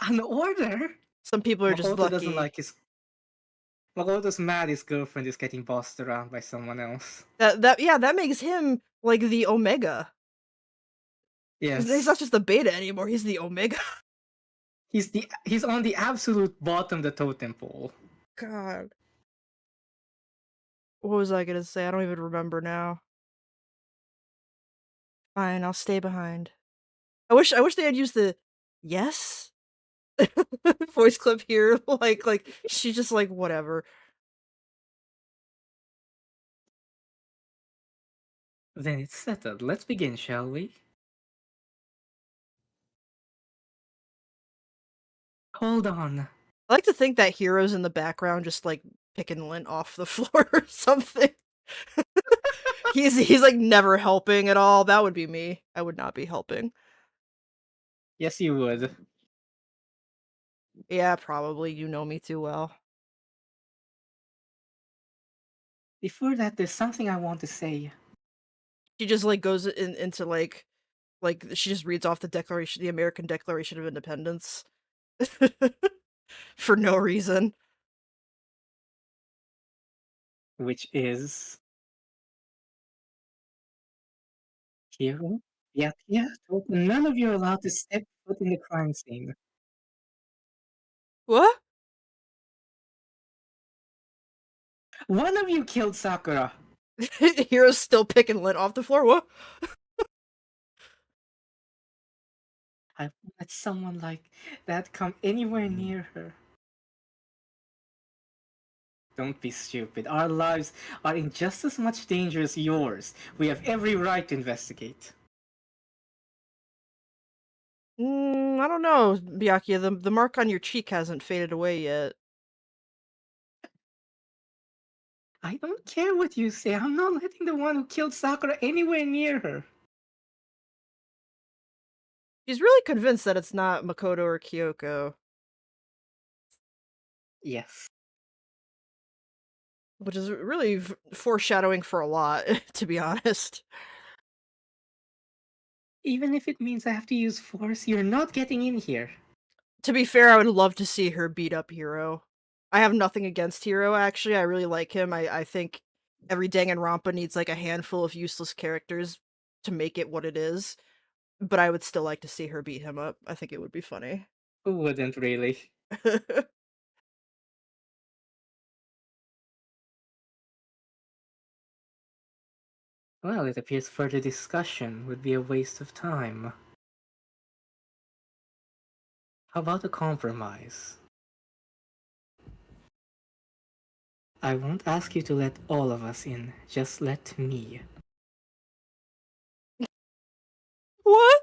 An order? Some people are just Makoto doesn't lucky. like his. Makoto's mad his girlfriend is getting bossed around by someone else. That yeah, that makes him like the Omega. He's not Yes. just the beta anymore, he's the Omega. He's on the absolute bottom of the totem pole. God. What was I gonna say? I don't even remember now. Fine, I'll stay behind. I wish they had used the yes voice clip here. Like she just like whatever. Then it's settled. Let's begin, shall we? Hold on. I like to think that Hero's in the background just like picking lint off the floor or something. He's like never helping at all. That would be me. I would not be helping. Yes, you would. Yeah, probably. You know me too well. Before that, there's something I want to say. She just like goes into like she just reads off the American Declaration of Independence for no reason. Which is. Hero? Yeah, yeah. None of you are allowed to step foot in the crime scene. What? One of you killed Sakura. Hero's still picking lint off the floor. What? I won't let someone like that come anywhere near her. Don't be stupid. Our lives are in just as much danger as yours. We have every right to investigate. I don't know, Byakuya. The mark on your cheek hasn't faded away yet. I don't care what you say. I'm not letting the one who killed Sakura anywhere near her. She's really convinced that it's not Makoto or Kyoko, Yes. which is really foreshadowing for a lot, to be honest. Even if it means I have to use force, you're not getting in here. To be fair, I would love to see her beat up Hero. I have nothing against Hero, actually. I really like him. I think every Danganronpa needs like a handful of useless characters to make it what it is. But I would still like to see her beat him up. I think it would be funny. Who wouldn't really? Well, it appears further discussion would be a waste of time. How about a compromise? I won't ask you to let all of us in, just let me. What?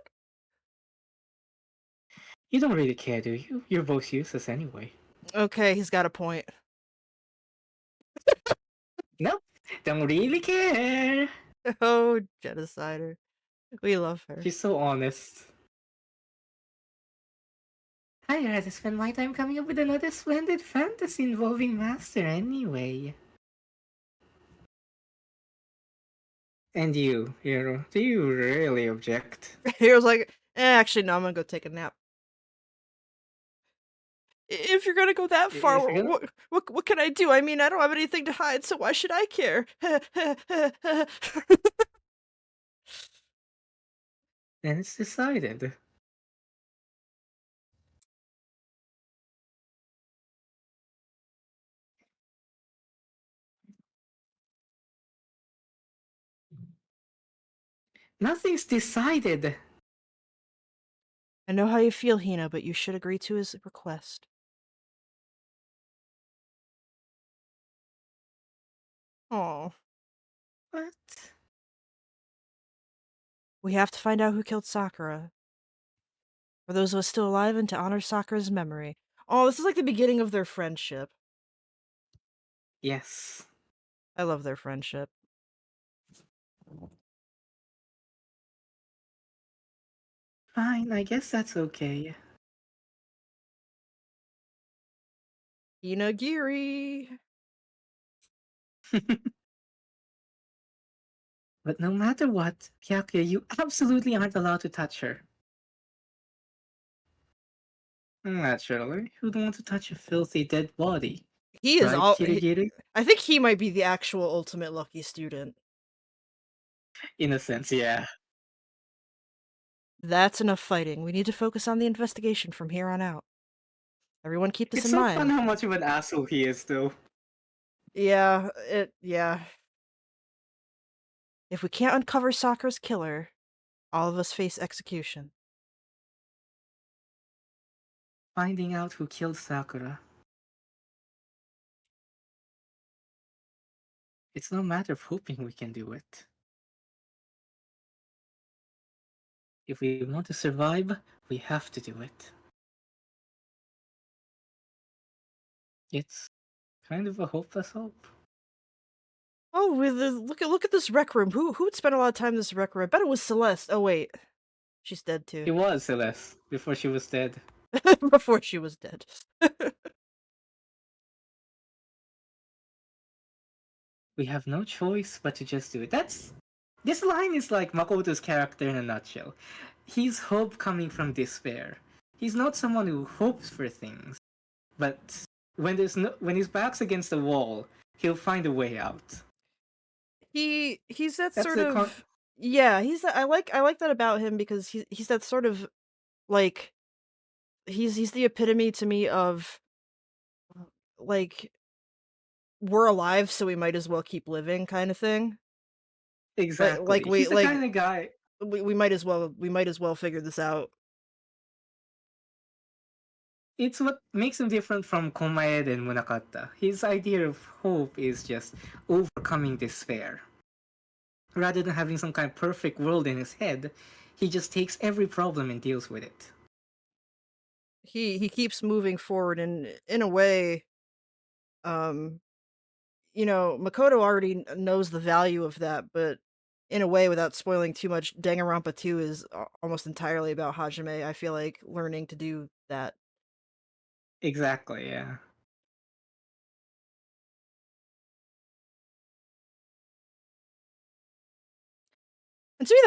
You don't really care, do you? You're both useless anyway. Okay, he's got a point. Nope, don't really care. Oh, genocider. We love her. She's so honest. I'd rather spend my time coming up with another splendid fantasy involving Master anyway. And you, Hero, do you really object? Hero's like, actually, no, I'm gonna go take a nap. If you're gonna go that far, If you're gonna, what can I do? I mean, I don't have anything to hide, so why should I care? then it's decided. Nothing's decided. I know how you feel, Hina, but you should agree to his request. Oh, What? we have to find out who killed Sakura. For those of us still alive and to honor Sakura's memory. Oh, this is like the beginning of their friendship. Yes. I love their friendship. Fine, I guess that's okay. Hinagiri! But no matter what, Byakuya, you absolutely aren't allowed to touch her. Naturally, who'd want to touch a filthy dead body? He is Right, all. Kirigiri? I think he might be the actual ultimate lucky student. In a sense, yeah. That's enough fighting. We need to focus on the investigation from here on out. Everyone keep this It's in so fun mind. how much of an asshole he is, though. Yeah. If we can't uncover Sakura's killer, all of us face execution. Finding out who killed Sakura. It's no matter of hoping we can do it. If we want to survive, we have to do it. It's kind of a hopeless hope. Oh, look at this rec room. Who would spend a lot of time in this rec room? I bet it was Celeste. Oh wait, she's dead too. It was Celeste, before she was dead. Before she was dead. We have no choice but to just do it. This line is like Makoto's character in a nutshell. He's hope coming from despair. He's not someone who hopes for things, but when his back's against the wall, he'll find a way out. He's that That's sort the of Yeah, I like that about him because he's that sort of, like he's the epitome to me of, like, "We're alive, so we might as well keep living" kinda thing. Like, Exactly. He's the kind of guy. we might as well figure this out. It's what makes him different from Komaeda and Munakata. His idea of hope is just overcoming despair. Rather than having some kind of perfect world in his head, he just takes every problem and deals with it. He keeps moving forward, and in a way, um, Makoto already knows the value of that, but in a way, without spoiling too much, Danganronpa 2 is almost entirely about Hajime, I feel like, learning to do that. Exactly, yeah. And to me,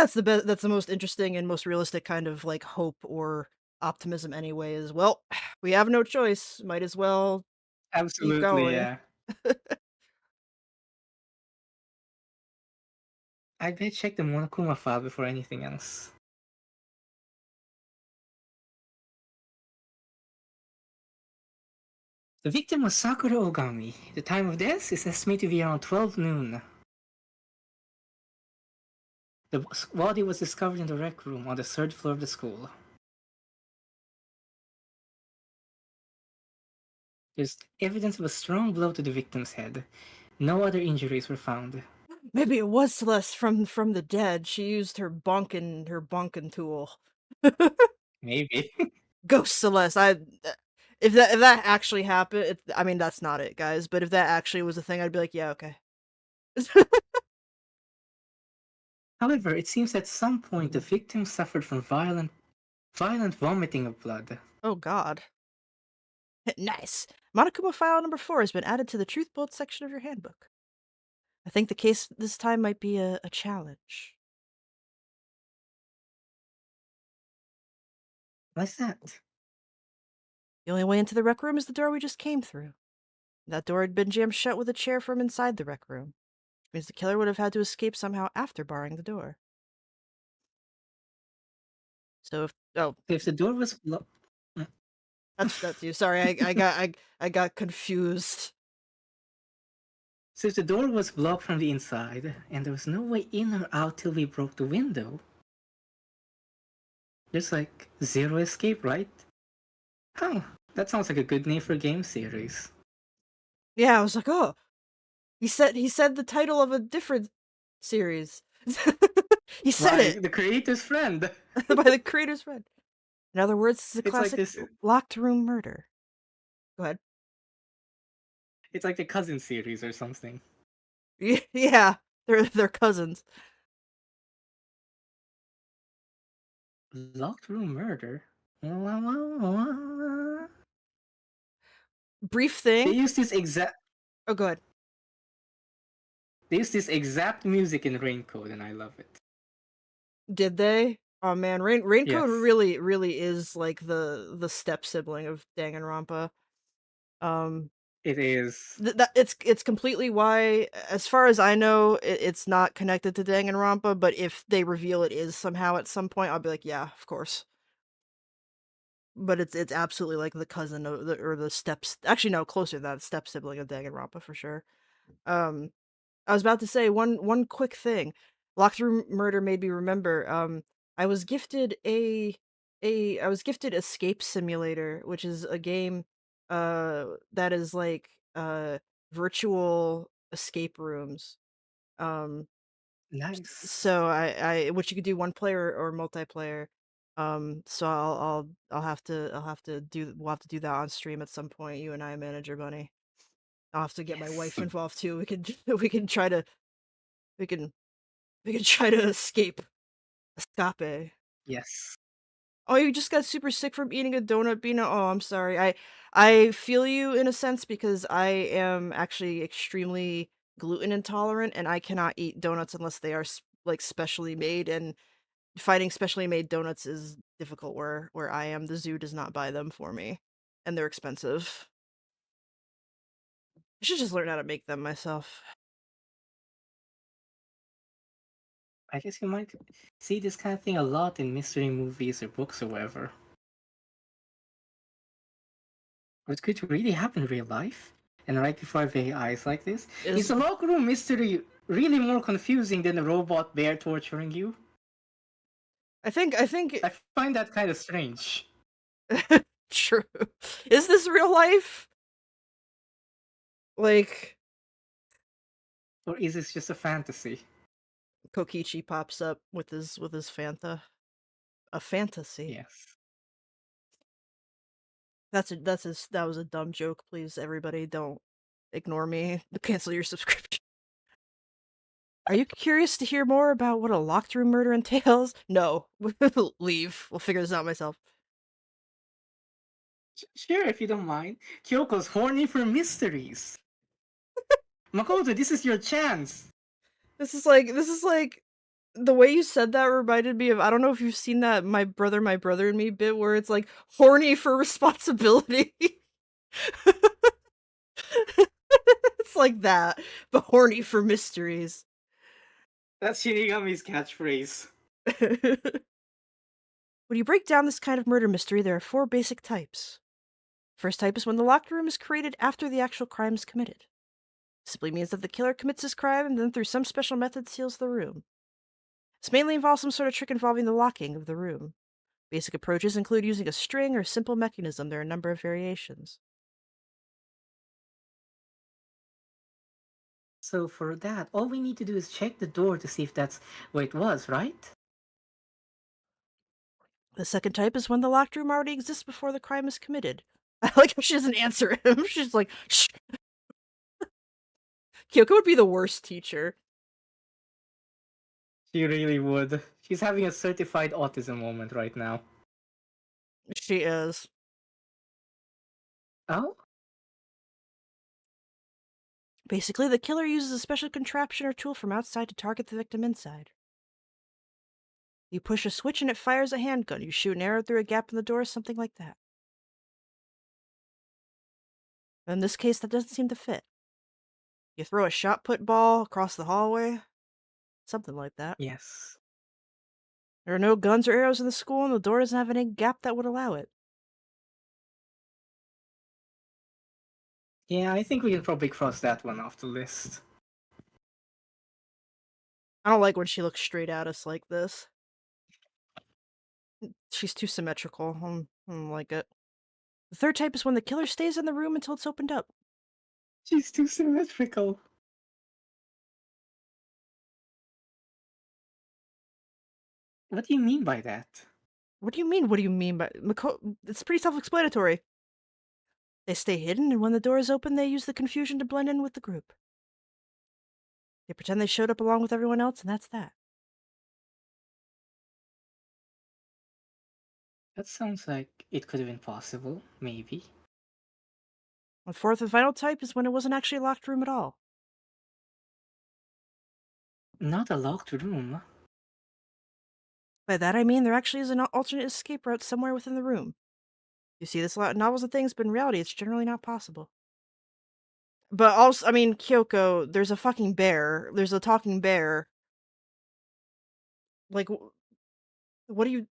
that's the most interesting and most realistic kind of, like, hope or optimism anyway is, well, we have no choice, might as well keep Absolutely, going. yeah. I bet check the Monokuma file before anything else. The victim was Sakura Ogami. The time of death is estimated to be around 12 noon. The body was discovered in the rec room on the third floor of the school. There's evidence of a strong blow to the victim's head. No other injuries were found. Maybe it was Celeste from the dead, she used her bonkin tool. Maybe. Ghost Celeste, if that actually happened, I mean, that's not it, guys, but if that actually was a thing, I'd be like, "Yeah, okay." However, it seems at some point the victim suffered from violent vomiting of blood. Oh god. Nice. Monokuma file number 4 has been added to the truth bullet section of your handbook. I think the case this time might be a challenge. What's that? The only way into the rec room is the door we just came through. That door had been jammed shut with a chair from inside the rec room, which means the killer would have had to escape somehow after barring the door. So if oh, If the door was blocked. that's you. Sorry, I got confused. So if the door was blocked from the inside, and there was no way in or out till we broke the window, there's like zero escape, right? Huh, that sounds like a good name for a game series. Yeah, I was like, "Oh, he said the title of a different series." He said Why, it the creator's friend! by the creator's friend. In other words, it's a It's like classic this. locked room murder. Go ahead. It's like the cousin series or something. Yeah, they're cousins. Locked room murder? They Brief thing. use this exact. Oh, go ahead. They use this exact music in Raincoat, and I love it. Did they? Oh man, Raincoat Yes, really is like the step sibling of Danganronpa. Um, it is. that it's completely why, as far as I know, it's not connected to Danganronpa. But if they reveal it is somehow at some point, I'll be like, yeah, of course. But it's absolutely like the cousin of the steps. Actually, no, closer to that step sibling of Danganronpa for sure. Um, I was about to say one quick thing. Locked Room Murder made me remember, I was gifted a Escape Simulator, which is a game, that is like, virtual escape rooms. Um, Nice. so which you could do one player or multiplayer. So we'll have to do that on stream at some point, you and I, Manager Bunny. I'll have to get my Yes. wife involved too. We can try to we can we can try to escape. Yes. Oh, you just got super sick from eating a donut, Bina? Oh, I'm sorry. I feel you in a sense because I am actually extremely gluten intolerant and I cannot eat donuts unless they are like specially made, and finding specially made donuts is difficult where I am. The zoo does not buy them for me and they're expensive. I should just learn how to make them myself. I guess you might see this kind of thing a lot in mystery movies or books or whatever. But could really happen in real life? And right before very eyes like this? Is Is a locker room mystery really more confusing than a robot bear torturing you? I think I find that kind of strange. true. Is this real life? Like Or is this just a fantasy? Kokichi pops up with his Fanta. A fantasy. Yes. That was a dumb joke. Please, everybody, don't ignore me. Cancel your subscription. Are you curious to hear more about what a locked room murder entails? No. Leave. We'll figure this out myself. Sure, if you don't mind. Kyoko's horny for mysteries. Makoto, this is your chance. This is like the way you said that reminded me of I don't know if you've seen that my brother and me bit where it's like horny for responsibility. It's like that, but horny for mysteries. That's Shinigami's catchphrase. When you break down this kind of murder mystery, there are 4 basic types. First type is when the locked room is created after the actual crime is committed. Simply means that the killer commits his crime and then through some special method seals the room. This mainly involves some sort of trick involving the locking of the room. Basic approaches include using a string or simple mechanism. There are a number of variations. So for that, all we need to do is check the door to see if that's where it was, right? The second type is when the locked room already exists before the crime is committed. I like how she doesn't answer him. She's like, shh. Kyoko would be the worst teacher. She really would. She's having a certified autism moment right now. She is. Oh? Basically, the killer uses a special contraption or tool from outside to target the victim inside. You push a switch and it fires a handgun. You shoot an arrow through a gap in the door, something like that. In this case, that doesn't seem to fit. You throw a shot put ball across the hallway, something like that. Yes. There are no guns or arrows in the school, and the door doesn't have any gap that would allow it. Yeah, I think we can probably cross that one off the list. I don't like when she looks straight at us like this. She's too symmetrical. I don't like it. The third type is when the killer stays in the room until it's opened up. She's too symmetrical. What do you mean by that? What do you mean? What do you mean by it's pretty self-explanatory. They stay hidden, and when the door is open, they use the confusion to blend in with the group. They pretend they showed up along with everyone else, and that's that. That sounds like it could have been possible, maybe. The fourth and final type is when it wasn't actually a locked room at all. Not a locked room. By that I mean there actually is an alternate escape route somewhere within the room. You see this a lot in novels and things, but in reality it's generally not possible. But also, I mean, Kyoko, there's a fucking bear. There's a talking bear. Like, what do you...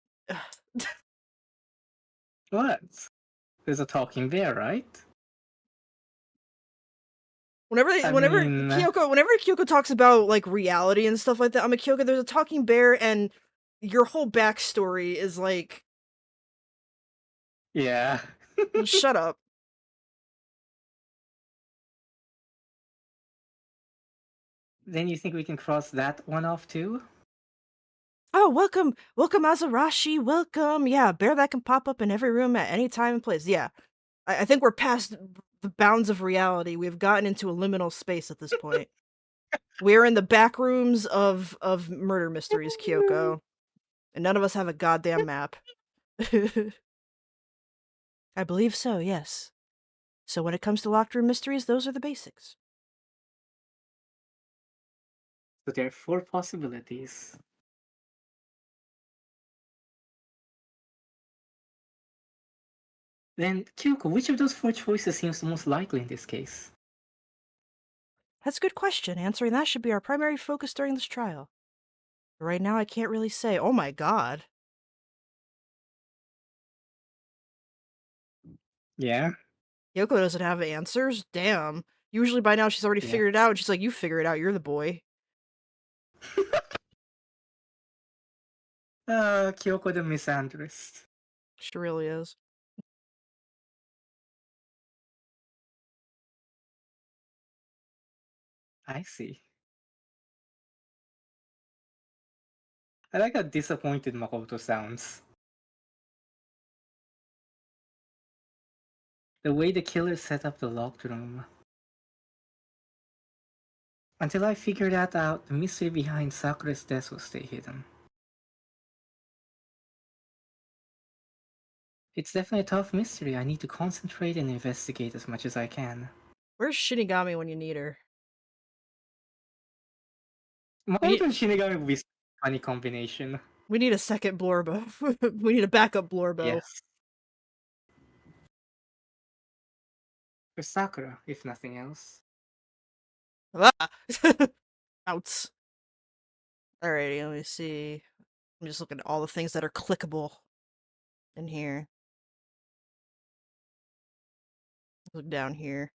What? There's a talking bear, right? I mean, Whenever Kyoko talks about like reality and stuff like that, I'm a Kyoko. There's a talking bear, and your whole backstory is like, yeah. shut up. Then you think we can cross that one off too? Oh, welcome, Azarashi, welcome. Yeah, bear that can pop up in every room at any time and place. Yeah, I think we're past the bounds of reality. We've gotten into a liminal space at this point. We're in the back rooms of murder mysteries, Kyoko, and none of us have a goddamn map. I believe so, yes. So when it comes to locked room mysteries, those are the basics. So there are 4 possibilities. Then, Kyoko, which of those 4 choices seems the most likely in this case? That's a good question. Answering that should be our primary focus during this trial. Right now, I can't really say. Oh my god. Yeah? Yoko doesn't have answers? Damn. Usually by now she's already Yeah. figured it out, and she's like, "You figure it out, you're the boy." Kyoko the misandrist. She really is. I see. I like how disappointed Makoto sounds. The way the killer set up the locked room. Until I figured that out, the mystery behind Sakura's death will stay hidden. It's definitely a tough mystery. I need to concentrate and investigate as much as I can. Where's Shinigami when you need her? We Makoto need and Shinigami would be a funny combination. we need a second Blorbo. We need a backup Blorbo. Yes. For Sakura, if nothing else. Ah! Outs. Alrighty, let me see. I'm just looking at all the things that are clickable in here. Look down here.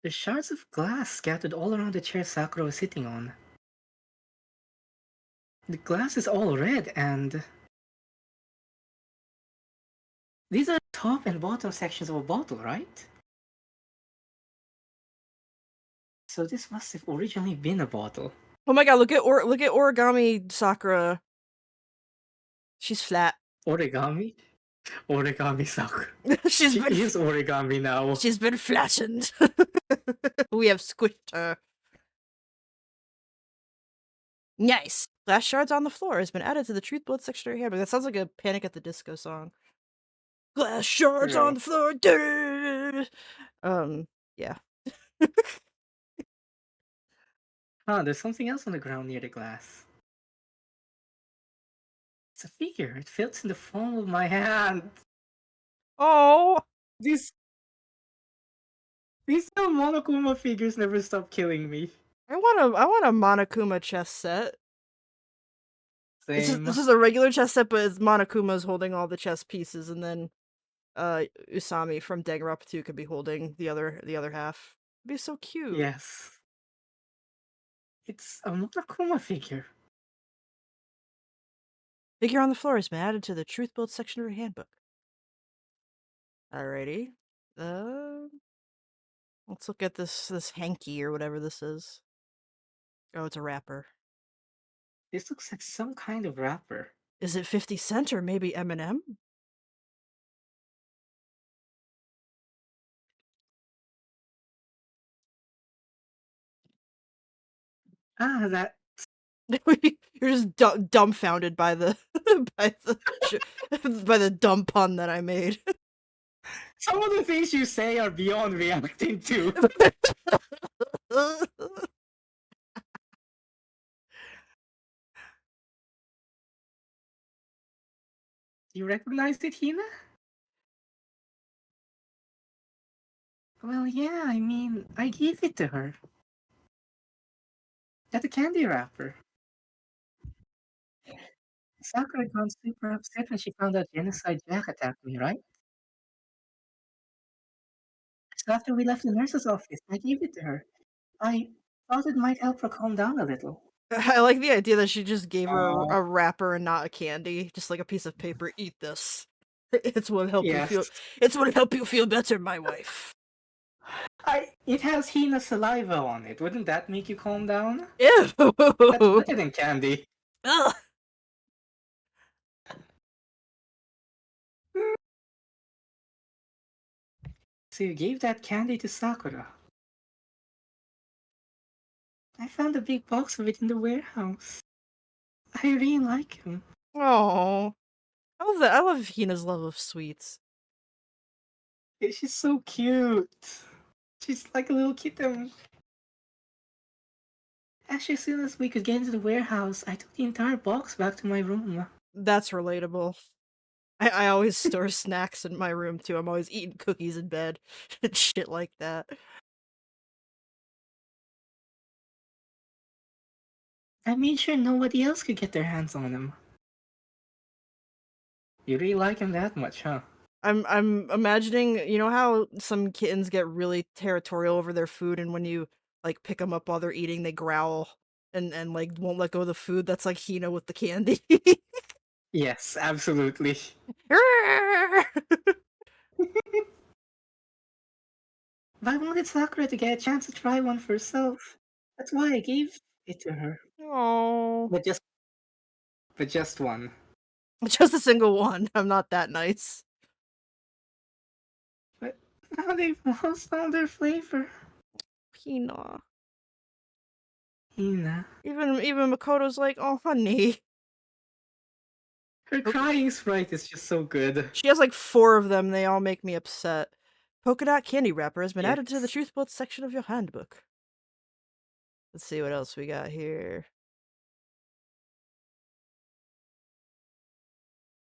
There's shards of glass scattered all around the chair Sakura was sitting on. The glass is all red and... These are top and bottom sections of a bottle, right? So this must have originally been a bottle. Oh my god, look at Origami Sakura. She's flat. Origami? Origami Sakura. she's She been is origami now. she's been flattened. We have squished her. Nice. Glass shards on the floor has been added to the Truth Blood section right here, but that sounds like a Panic at the Disco song. Glass shards on True. the floor. Yeah. There's something else on the ground near the glass. It's a figure. It fits in the palm of my hand. Oh, These these little Monokuma figures never stop killing me. I want a Monokuma chess set. Same. This is a regular chess set, but it's Monokuma's holding all the chess pieces, and then Usami from Danganronpa 2 could be holding the other half. It'd be so cute. Yes. It's a Monokuma figure. Figure on the floor has been added to the Truth Build section of your handbook. Alrighty. Let's look at this hanky or whatever this is. Oh, it's a wrapper. This looks like some kind of wrapper. Is it 50 Cent or maybe Eminem? That You're just dumbfounded by the by the by the dumb pun that I made. some of the things you say are beyond reacting to. You recognize it, Hina? Well, yeah, I mean, I gave it to her. At the candy wrapper. Sakura got super upset when she found out Genocide Jack attacked me, right? So after we left the nurse's office, I gave it to her. I thought it might help her calm down a little. I like the idea that she just gave her Oh, a wrapper and not a candy, just like a piece of paper. Eat this. It's what help you yes. feel. It's what help you feel better, my wife. It has Hina saliva on it. Wouldn't that make you calm down? Ew. That's better than candy. Ugh. So you gave that candy to Sakura. I found a big box of it in the warehouse. I really like him. Oh, I love that. I love Hina's love of sweets. She's so cute. She's like a little kitten. Actually, as soon as we could get into the warehouse, I took the entire box back to my room. That's relatable. I always store snacks in my room too. I'm always eating cookies in bed and shit like that. I made sure nobody else could get their hands on him. You really like him that much, huh? I'm imagining, you know how some kittens get really territorial over their food, and when you like pick them up while they're eating, they growl and like won't let go of the food. That's like Hina with the candy. Yes, absolutely. But I wanted Sakura to get a chance to try one for herself. That's why I gave it to her. Oh, But just one. just a single one. I'm not that nice. But now they've lost all their flavor. Hina. Hina. Even Makoto's like, oh honey. Her crying sprite is just so good. She has like 4 of them. They all make me upset. Polka dot candy wrapper has been added to the Yes. truth bolt section of your handbook. Let's see what else we got here.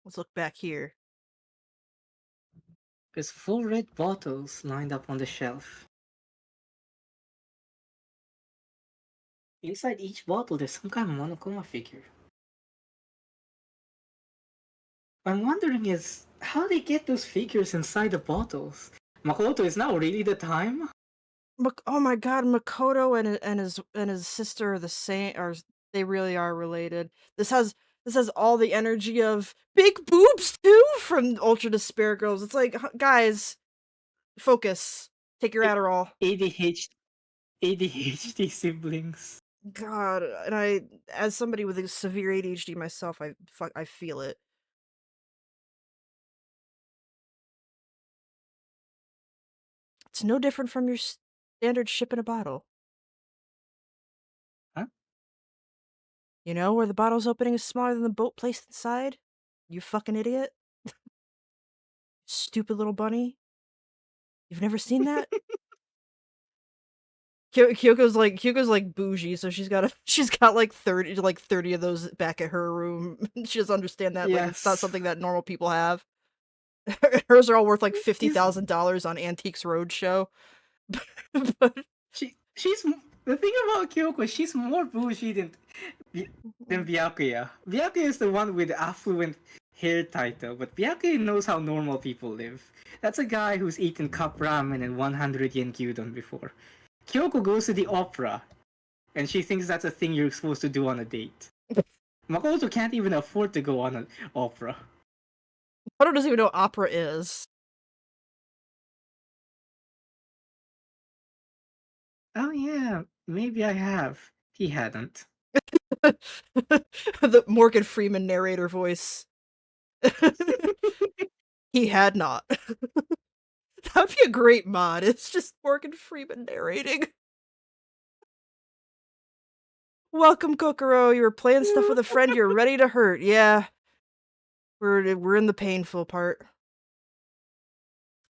Let's look back here. There's 4 red bottles lined up on the shelf. Inside each bottle, there's some kind of Monokuma figure. What I'm wondering is how they get those figures inside the bottles. Makoto, is now really the time? Oh my god, Makoto and his sister are the same, or they really are related. This has all the energy of big boobs too from Ultra Despair Girls. It's like, guys, focus. Take your Adderall. ADHD, ADHD siblings. God, and as somebody with a severe ADHD myself, I feel it. It's no different from your standard ship in a bottle. Huh? You know, where the bottle's opening is smaller than the boat placed inside? You fucking idiot. Stupid little bunny. You've never seen that? Kyoko's like bougie, so she's got like 30 of those back at her room. She doesn't understand that like it's not Yes. something that normal people have. Hers are all worth like She's $50,000 on Antiques Roadshow. But she's the thing about Kyoko. She's more bougie than Byakuya. Byakuya is the one with the affluent hair title, but Byakuya knows how normal people live. That's a guy who's eaten cup ramen and 100 yen gyudon before. Kyoko goes to the opera, and she thinks that's a thing you're supposed to do on a date. Makoto can't even afford to go on an opera. Odo doesn't even know what opera is. Oh yeah, maybe I have. He hadn't. The Morgan Freeman narrator voice. He had not. That'd be a great mod. It's just Morgan Freeman narrating. Welcome, Kokoro. You were playing stuff with a friend. You're ready to hurt. Yeah, we're in the painful part.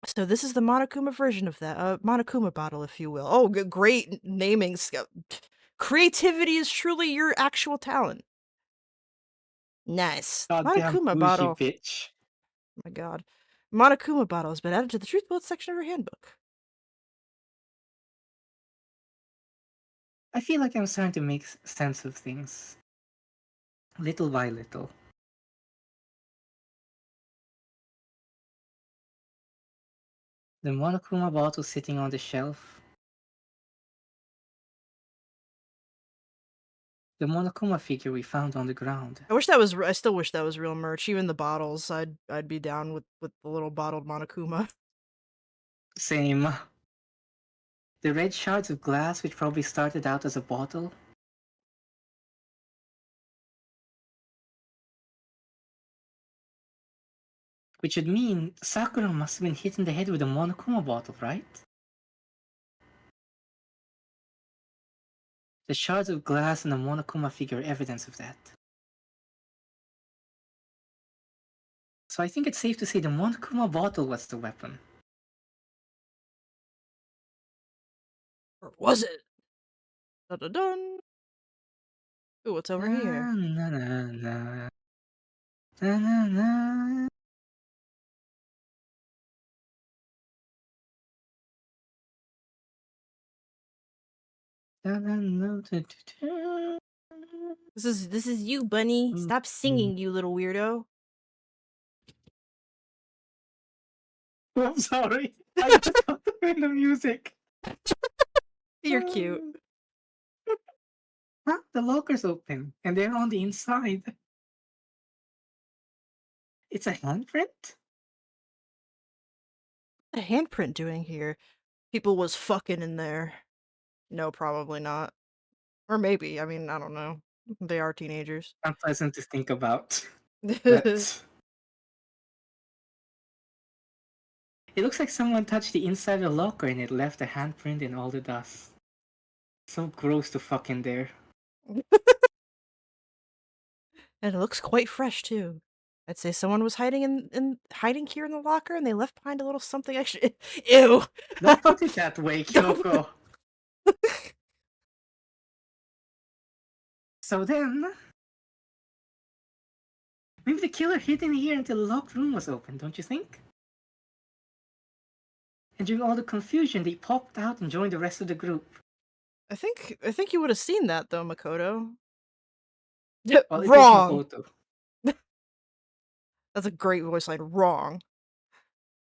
So this is the Monokuma version of that. Monokuma bottle, if you will. Oh, great naming. Creativity is truly your actual talent. Nice. Goddamn Monokuma bougie bottle. bitch. Oh my god. Monokuma bottle has been added to the Truth Bolt section of your handbook. I feel like I'm starting to make sense of things. Little by little. The Monokuma bottle sitting on the shelf. The Monokuma figure we found on the ground. I still wish that was real merch. Even the bottles, I'd be down with the little bottled Monokuma. Same. The red shards of glass which probably started out as a bottle. Which would mean Sakura must have been hit in the head with a Monokuma bottle, right? The shards of glass and the Monokuma figure are evidence of that. So I think it's safe to say the Monokuma bottle was the weapon. Or was it? Dun dun dun. Ooh, what's over here? Na, na, na, na. Na, na, na. Na, na, na, na, na. This is you, bunny. Stop Mm. singing, you little weirdo. I'm sorry. I just got to play the music. You're cute. Huh? The locker's open, and they're on the inside. It's a handprint? What a handprint doing here? People was fucking in there. No, probably not. Or maybe. I mean, I don't know. They are teenagers. Unpleasant to think about. But it looks like someone touched the inside of the locker and it left a handprint in all the dust. So gross to fuck in there. And it looks quite fresh too. I'd say someone was hiding in hiding here in the locker, and they left behind a little something extra. Ew. Don't put it that way, Don't. Kyoko. So then, maybe the killer hid in here until the locked room was open, don't you think? And during all the confusion, they popped out and joined the rest of the group. I think you would have seen that though, Makoto. Well, it is Wrong. Makoto. That's a great voice line. Wrong.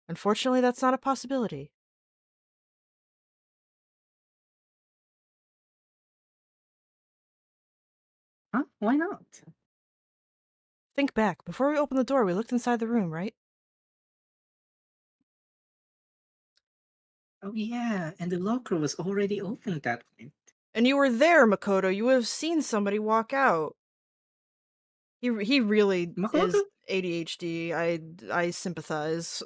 Unfortunately, that's not a possibility. Huh? Why not? Think back. Before we opened the door, we looked inside the room, right? Oh yeah, and the locker was already open at that point. And you were there, Makoto. You would have seen somebody walk out. He really Makoto? is ADHD. I sympathize.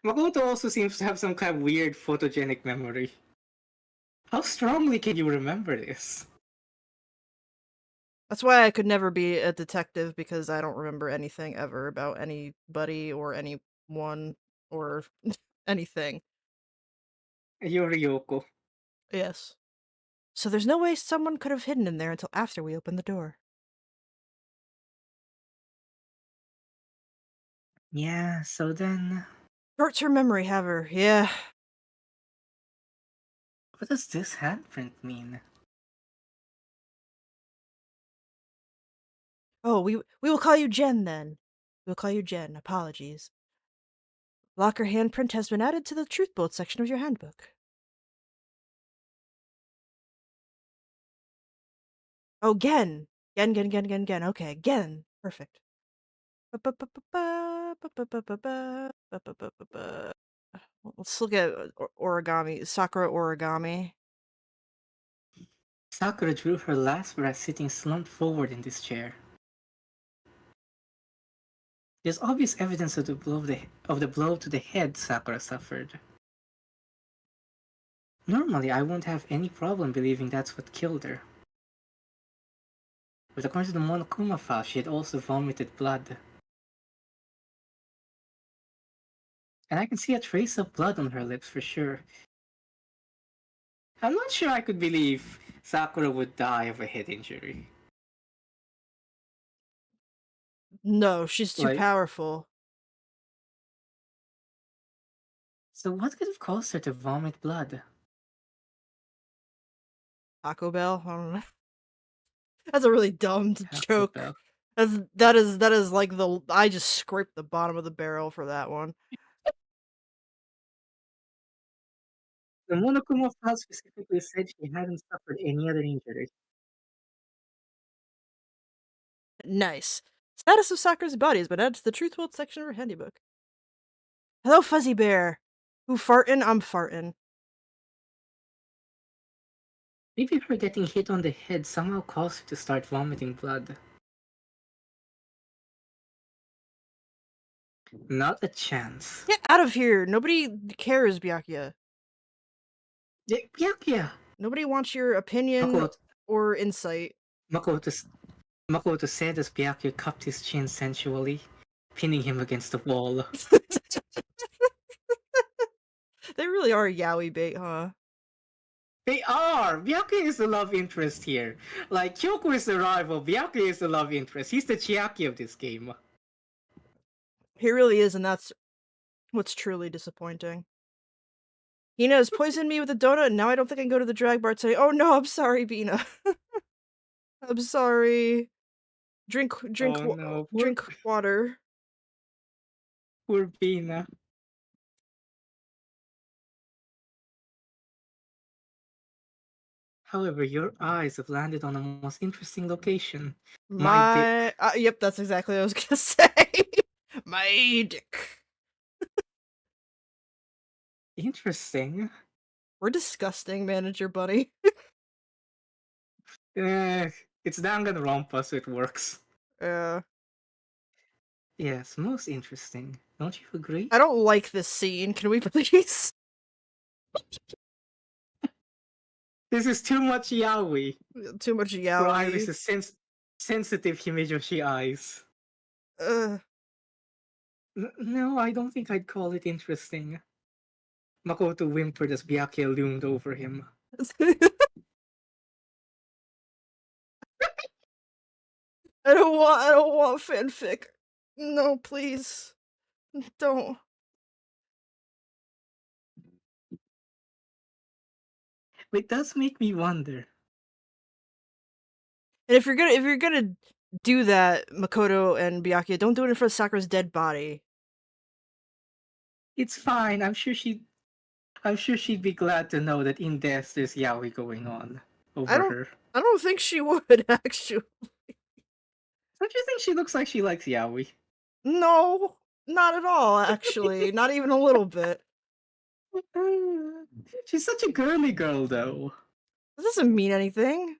Makoto also seems to have some kind of weird photogenic memory. How strongly can you remember this? That's why I could never be a detective, because I don't remember anything ever about anybody or anyone or anything. You're Ryoko. Yes. So there's no way someone could have hidden in there until after we opened the door. Yeah, so then... Short-term memory haver, yeah. What does this handprint mean? Oh, we will call you Jen then. We'll call you Jen. Apologies. Locker handprint has been added to the truth bolt section of your handbook. Oh, Gen. Gen. Okay, Gen. Perfect. Let's look at origami. Sakura origami. Sakura drew her last breath sitting slumped forward in this chair. There's obvious evidence of the blow to the head Sakura suffered. Normally, I won't have any problem believing that's what killed her. But according to the Monokuma file, she had also vomited blood. And I can see a trace of blood on her lips for sure. I'm not sure I could believe Sakura would die of a head injury. No, she's too Like, powerful. so what could have caused her to vomit blood? Taco Bell? I don't know. That's a really dumb Taco joke. Bell. That is like I just scraped the bottom of the barrel for that one. The Monokuma file specifically said she hadn't suffered any other injuries. Nice. Status of Sakura's body has been added to the truth world section of her handybook. Hello, Fuzzy Bear. Who fartin'? I'm fartin'. Maybe her getting hit on the head somehow caused her to start vomiting blood. Not a chance. Get out of here. Nobody cares, Byakuya. Yeah. Nobody wants your opinion Makoto, or insight. Makoto, Makoto said as Byakuya cupped his chin sensually, pinning him against the wall. They really are yaoi bait, huh? They are! Byakuya is the love interest here. Like, Kyoko is the rival, Byakuya is the love interest. He's the Chiaki of this game. He really is, and that's what's truly disappointing. Hina has poisoned me with a donut, and now I don't think I can go to the drag bar today. Oh no, I'm sorry, Bina. I'm sorry. Oh no, Drink water. poor Bina. However, your eyes have landed on a most interesting location. My My dick. yep, that's exactly what I was gonna say. My dick. Interesting. We're disgusting, manager buddy. Eh, it's Danganronpa, so it works. Uh, Yes, most interesting. Don't you agree? I don't like this scene. Can we please? This is too much yaoi Too much for yaoi. Iris's sensitive Himejoshi eyes. Ugh. No, I don't think I'd call it interesting. Makoto whimpered as Byakuya loomed over him. I don't want fanfic. No, please. Don't. It does make me wonder. And if you're gonna do that, Makoto and Byakuya, don't do it in front of Sakura's dead body. It's fine. I'm sure she'd be glad to know that in death there's yaoi going on I over don't her. I don't think she would actually. Don't you think she looks like she likes yaoi? No, not at all actually. Not even a little bit. She's such a girly girl, though. That doesn't mean anything.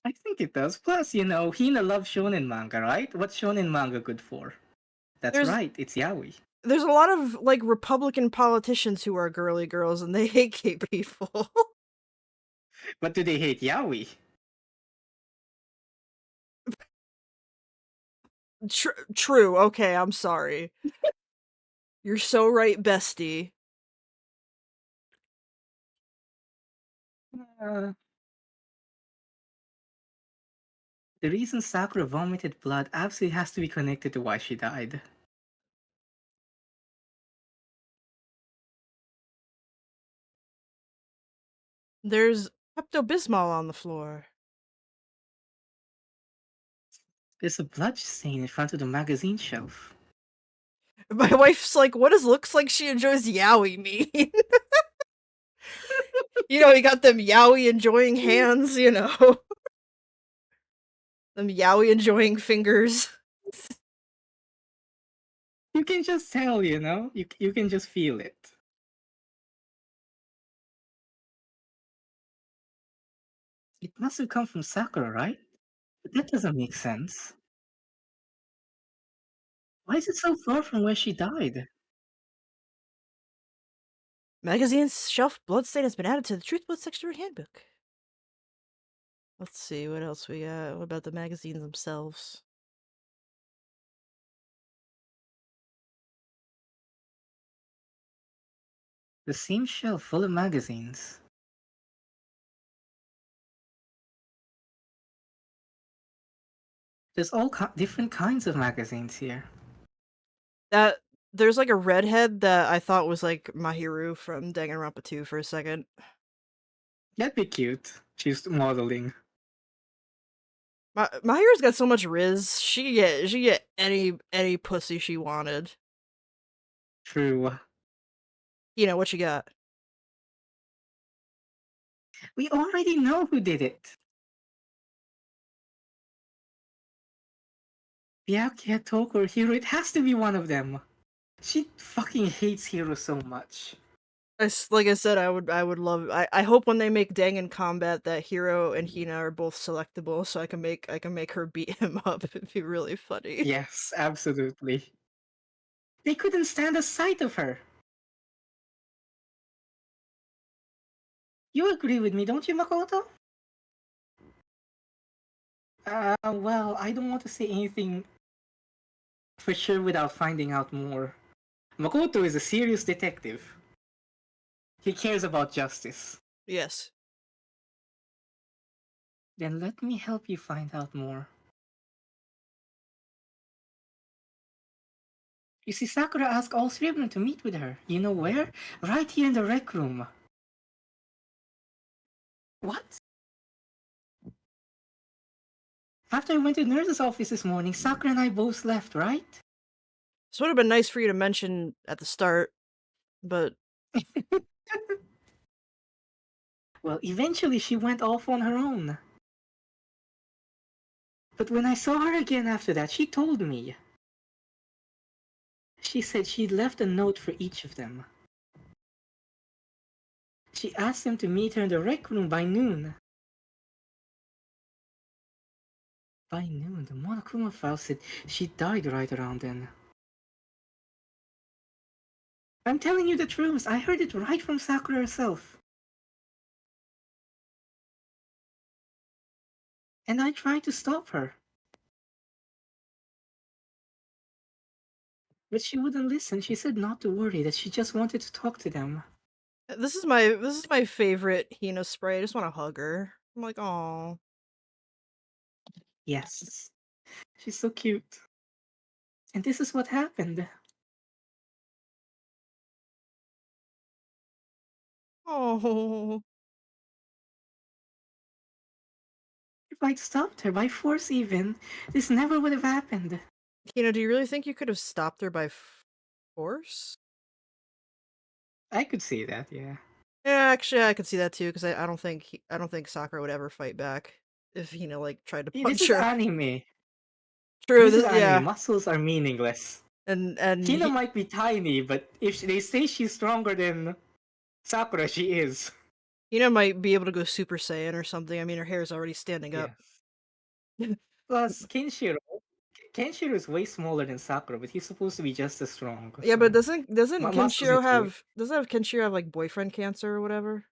I think it does. Plus, you know, Hina loves shonen manga, right? What's shonen manga good for? That's There's right, it's yaoi. there's a lot of like Republican politicians who are girly girls and they hate gay people. But do they hate yaoi? True. Okay, I'm sorry. You're so right, bestie. Uh, the reason Sakura vomited blood absolutely has to be connected to why she died. There's Pepto-Bismol on the floor. There's a blood stain in front of the magazine shelf. My wife's like, what does looks like she enjoys yaoi mean? You know, you got them yaoi enjoying hands, you know. Them yaoi enjoying fingers. You can just tell, you know? You can just feel it. It must have come from Sakura, right? But that doesn't make sense. Why is it so far from where she died? Magazine's shelf bloodstain has been added to the Truth Blood Sector handbook. Let's see, what else we got? What about the magazines themselves? The same shelf full of magazines. There's all different kinds of magazines here. That there's like a redhead that I thought was like Mahiru from Danganronpa 2 for a second. That'd be cute. She's modeling. Mahiru's got so much riz. She get any pussy she wanted. True. You know what you got? We already know who did it. Byakuya, Toko, or Hiro. It has to be one of them. She fucking hates Hiro so much. Like I said, I would love. I hope when they make Dangan Combat that Hiro and Hina are both selectable, so I can make her beat him up. It'd be really funny. Yes, absolutely. They couldn't stand the sight of her. You agree with me, don't you, Makoto? Well, I don't want to say anything for sure without finding out more. Makoto is a serious detective. He cares about justice. Yes. Then let me help you find out more. You see, Sakura asked all three of them to meet with her. You know where? Right here in the rec room. What? After I went to the nurse's office this morning, Sakura and I both left, right? This would have been nice for you to mention at the start, but Well, eventually she went off on her own. But when I saw her again after that, she told me. She said she'd left a note for each of them. She asked them to meet her in the rec room by noon. By noon, the Monokuma file said she died right around then. I'm telling you the truth, I heard it right from Sakura herself. And I tried to stop her. But she wouldn't listen. She said not to worry, that she just wanted to talk to them. this is my favorite Hina spray. I just want to hug her. I'm like, oh, Yes. She's so cute. And this is what happened. oh. If I'd stopped her by force even, this never would have happened. Hina, do you really think you could have stopped her by force? I could see that, yeah. Yeah, actually, I could see that too because I don't think Sakura would ever fight back if Hina like tried to This punch is her. anime. True. This is anime. Yeah, Muscles are meaningless. and Hina might be tiny, but if they say she's stronger than Sakura, she is. Hina might be able to go Super Saiyan or something. I mean, her hair is already standing up. Yes. Plus, Kenshiro is way smaller than Sakura, but he's supposed to be just as strong. Yeah, but So doesn't muscles are Kenshiro cute. have Kenshiro have like boyfriend cancer or whatever?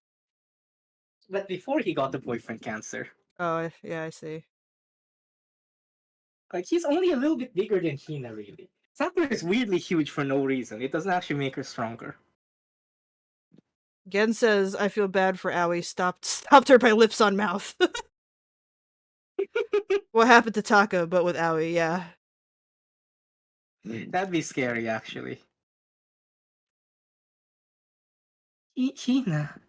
But before he got the boyfriend cancer, Oh, yeah, I see. like he's only a little bit bigger than Hina, really. Sakura is weirdly huge for no reason. It doesn't actually make her stronger. Gen says, "I feel bad for Aoi. Stopped her by lips on mouth." What happened to Taka, but with Aoi? Yeah. That'd be scary, actually. Hina,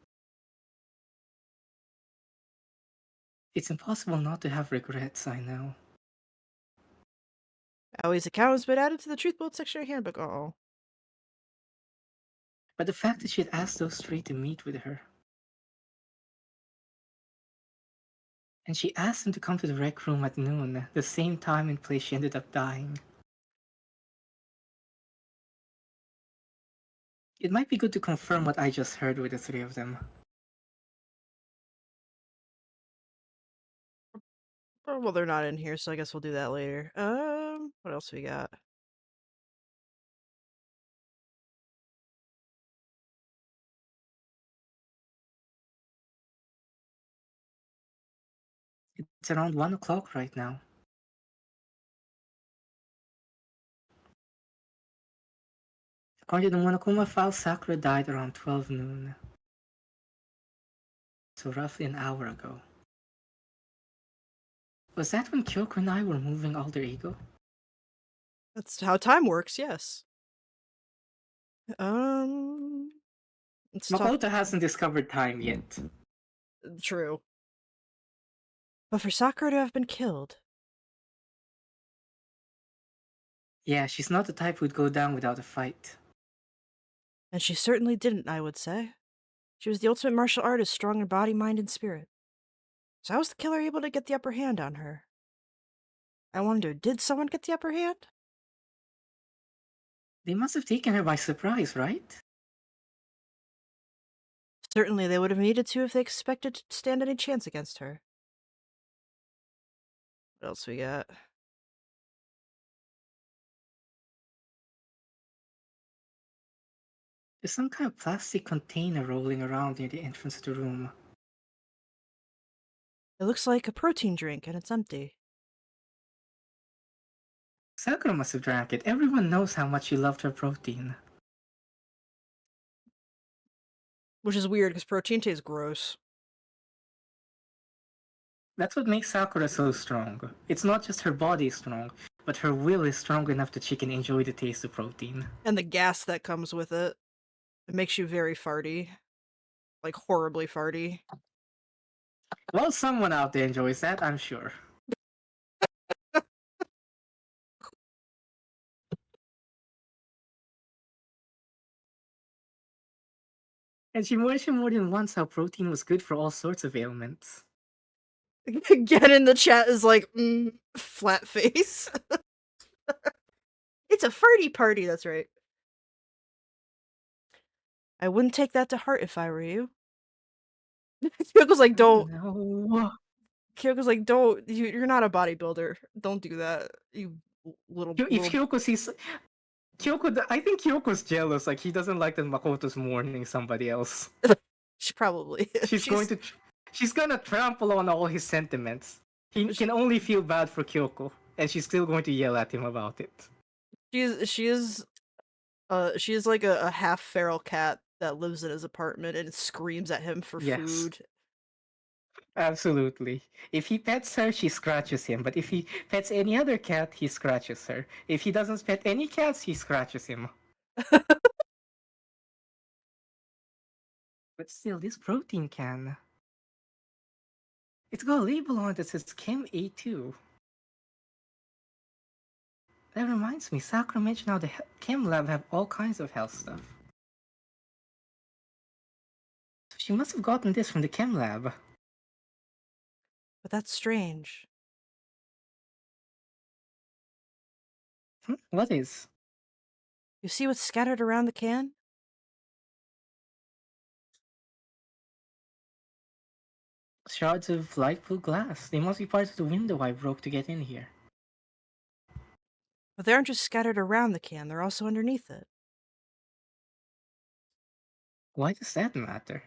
it's impossible not to have regrets. I know. Aoi's account has been added to the Truth Bolt section handbook. Oh, But the fact that she had asked those three to meet with her, and she asked them to come to the rec room at noon, the same time and place she ended up dying. It might be good to confirm what I just heard with the three of them. well, they're not in here, so I guess we'll do that later. What else we got? It's around 1 o'clock right now. According to the Monokuma file, Sakura died around 12 noon. So roughly an hour ago. Was that when Kyoko and I were moving alter ego? That's how time works. Yes. Um, let's talk. Makoto hasn't discovered time yet. True. But for Sakura to have been killed, Yeah, she's not the type who'd go down without a fight. and she certainly didn't, I would say. She was the ultimate martial artist, strong in body, mind, and spirit. So how was the killer able to get the upper hand on her? I wonder, did someone get the upper hand? They must have taken her by surprise, right? Certainly they would have needed to if they expected to stand any chance against her. What else we got? There's some kind of plastic container rolling around near the entrance to the room. It looks like a protein drink, and it's empty. Sakura must have drank it. Everyone knows how much she loved her protein. Which is weird, because protein tastes gross. That's what makes Sakura so strong. It's not just her body is strong, but her will is strong enough that she can enjoy the taste of protein. And the gas that comes with it. It makes you very farty. Like, horribly farty. Well, someone out there enjoys that, I'm sure. And she mentioned more than once how protein was good for all sorts of ailments. Get in the chat is like, flat face. It's a farty party, that's right. I wouldn't take that to heart if I were you. Kyoko's like, don't. No. Kyoko's like, don't. You're not a bodybuilder. Don't do that. You If little. Kyoko sees Kyoko, I think Kyoko's jealous. Like he doesn't like that Makoto's mourning somebody else. She probably is. She's going to, she's gonna trample on all his sentiments. He can only feel bad for Kyoko, and she's still going to yell at him about it. She is like a half feral cat that lives in his apartment and screams at him for Yes, food. absolutely. If he pets her, she scratches him. But if he pets any other cat, he scratches her. If he doesn't pet any cats, he scratches him. But still, this protein can. It's got a label on it that says Chem A2. That reminds me, Sakura mentioned how the Chem lab have all kinds of health stuff. So she must have gotten this from the Chem lab. But that's strange. What is? You see what's scattered around the can? Shards of light blue glass. They must be part of the window I broke to get in here. But they aren't just scattered around the can, they're also underneath it. Why does that matter?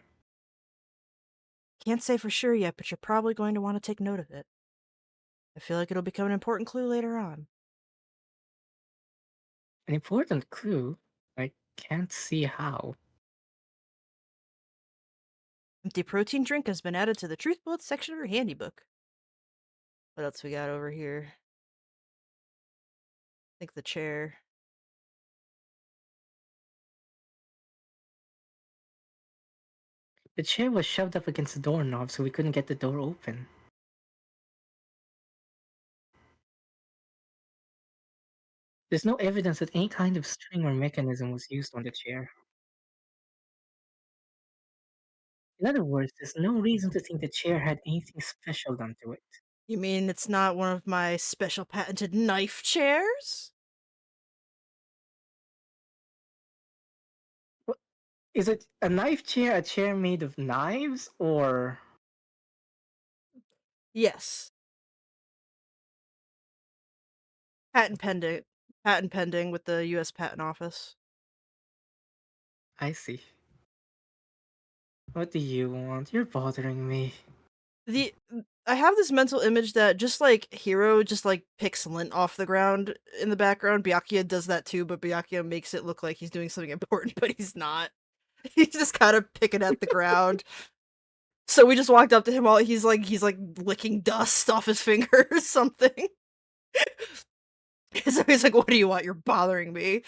Can't say for sure yet, but you're probably going to want to take note of it. I feel like it'll become an important clue later on. An important clue? I can't see how. Empty protein drink has been added to the Truth Bullets section of your handy book. What else we got over here? I think the chair. The chair was shoved up against the doorknob so we couldn't get the door open. There's no evidence that any kind of string or mechanism was used on the chair. In other words, there's no reason to think the chair had anything special done to it. You mean it's not one of my special patented knife chairs? What, is it a knife chair, a chair made of knives, or Yes. Patent pending. Patent pending with the US Patent Office. I see. What do you want? You're bothering me. The I have this mental image that just like Hiro just like picks lint off the ground in the background, Byakuya does that too, but Byakuya makes it look like he's doing something important, but he's not. He's just kind of picking at the ground. So we just walked up to him while he's like licking dust off his finger or something. So he's like, "What do you want? You're bothering me."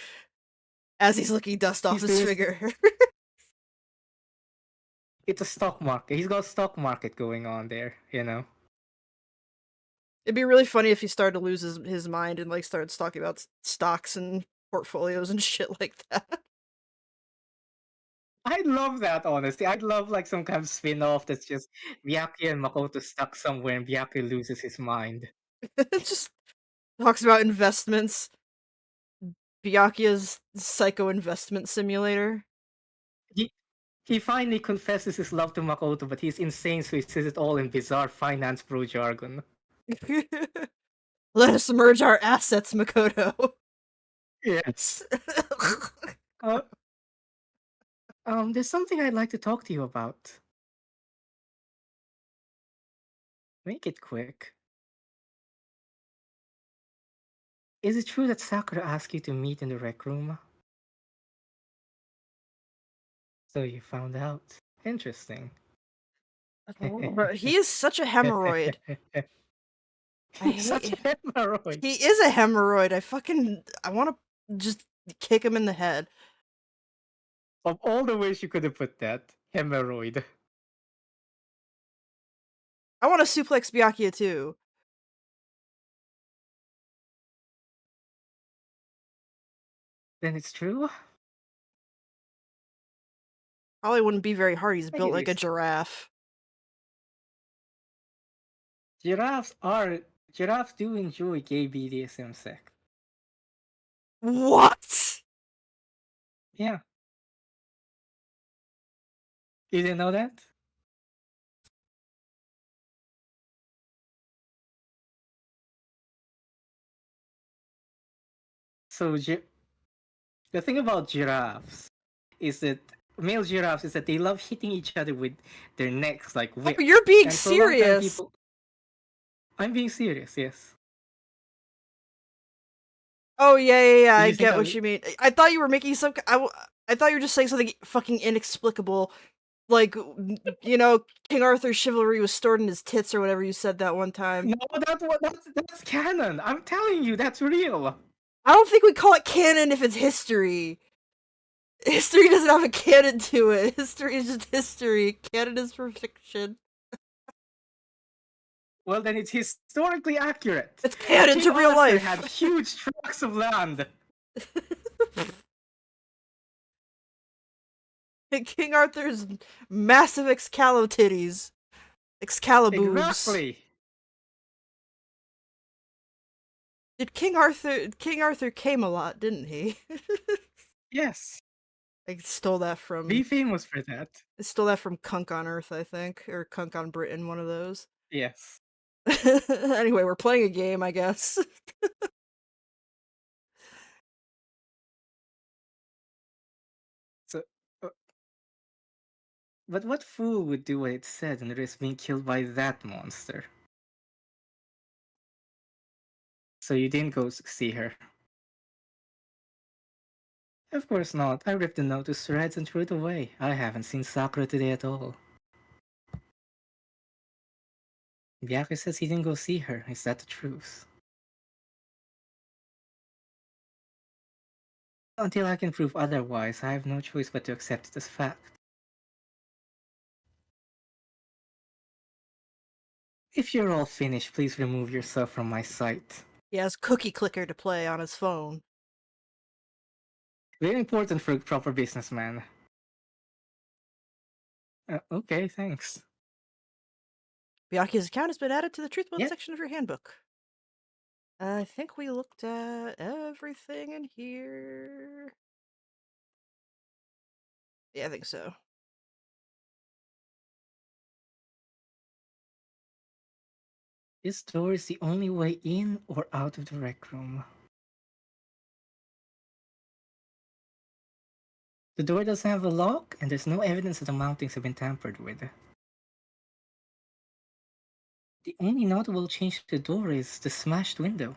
As he's licking dust off He's his doing. finger. It's a stock market. He's got a stock market going on there, you know. It'd be really funny if he started to lose his mind and like started talking about stocks and portfolios and shit like that. I'd love that, honestly. I'd love like some kind of spin-off that's just Byakuya and Makoto stuck somewhere and Byakuya loses his mind. Just talks about investments. Byakuya's psycho investment simulator. He, he finally confesses his love to Makoto, but he's insane, so he says it all in bizarre finance bro jargon. Let us merge our assets, Makoto. Yes. Uh, there's something I'd like to talk to you about. Make it quick. Is it true that Sakura asked you to meet in the rec room? So you found out. Interesting. He is such a hemorrhoid. I He's such hate. a hemorrhoid. He is a hemorrhoid. I want to just kick him in the head. Of all the ways you could have put that, hemorrhoid. I want to suplex Byakuya too. Then it's true? Probably wouldn't be very hard, he's Maybe built like a this giraffe. giraffes are giraffes do enjoy gay BDSM sex. What? Yeah, you didn't know that? So the thing about giraffes is that male giraffes is that they love hitting each other with their necks like Oh, you're whips. being And for a long time, serious! people. I'm being serious. Yes. Oh, yeah, Did I you think get I'm? what you mean. I thought you were making some I thought you were just saying something fucking inexplicable, like, King Arthur's chivalry was stored in his tits or whatever you said that one time. No, that's canon. I'm telling you, that's real. I don't think we call it canon if it's history. History doesn't have a canon to it. History is just history. Canon is for fiction. Well, then it's historically accurate. It's canon King to real Arthur had life. huge tracts of land. King Arthur's massive excaliburs. Excaliboobs. Exactly. Did King Arthur came a lot, didn't he? Yes. I stole that Be from famous for that. I stole that from Kunk on Earth, I think, or Kunk on Britain, one of those. Yes. Anyway, we're playing a game, I guess. So, uh, but what fool would do what it said and risk being killed by that monster? So you didn't go see her. Of course not. I ripped the note to shreds and threw it away. I haven't seen Sakura today at all. Byaku says he didn't go see her. Is that the truth? Until I can prove otherwise, I have no choice but to accept it as fact. If you're all finished, please remove yourself from my sight. He has Cookie Clicker to play on his phone. Very important for a proper businessman. Okay, thanks. Byaku's account has been added to the Truth Mode Yeah, section of your handbook. I think we looked at everything in here. Yeah, I think so. this door is the only way in or out of the rec room. The door doesn't have a lock, and there's no evidence that the mountings have been tampered with. The only notable change to the door is the smashed window.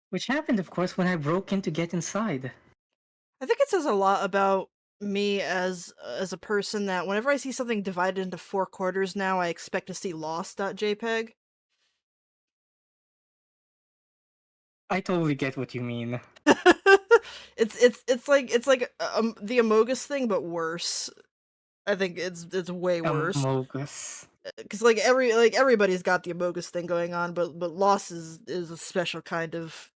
Which happened, of course, when I broke in to get inside. I think it says a lot about me as a person that whenever I see something divided into 4 quarters now, I expect to see lost.jpg. I totally get what you mean. It's like the Amogus thing, but worse. I think it's way worse Mogus. because everybody's got the Amogus thing going on, but Lost is a special kind of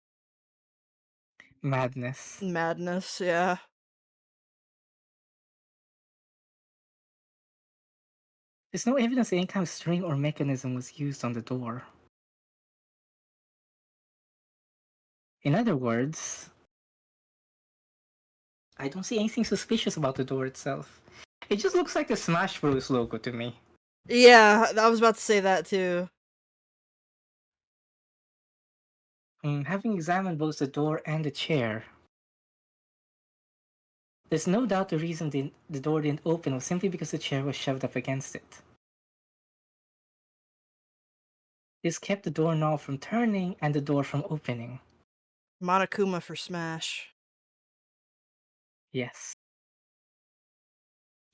Madness. madness. Yeah, There's no evidence that any kind of string or mechanism was used on the door. In other words, I don't see anything suspicious about the door itself. It just looks like the Smash Bros logo to me. yeah. I was about to say that too. Having examined both the door and the chair, there's no doubt the reason the door didn't open was simply because the chair was shoved up against it. This kept the doorknob from turning and the door from opening. Monokuma for Smash. Yes.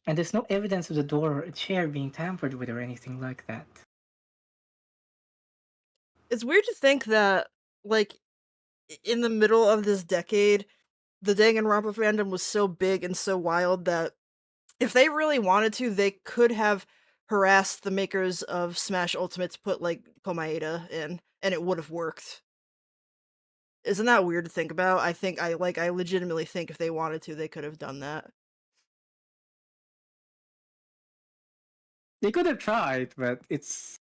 And there's no evidence of the door or a chair being tampered with or anything like that. It's weird to think that, like, in the middle of this decade, the Danganronpa fandom was so big and so wild that if they really wanted to, they could have harassed the makers of Smash Ultimate to put, like, Komaeda in, and it would have worked. Isn't that weird to think about? I legitimately think if they wanted to, they could have done that. They could have tried, but it's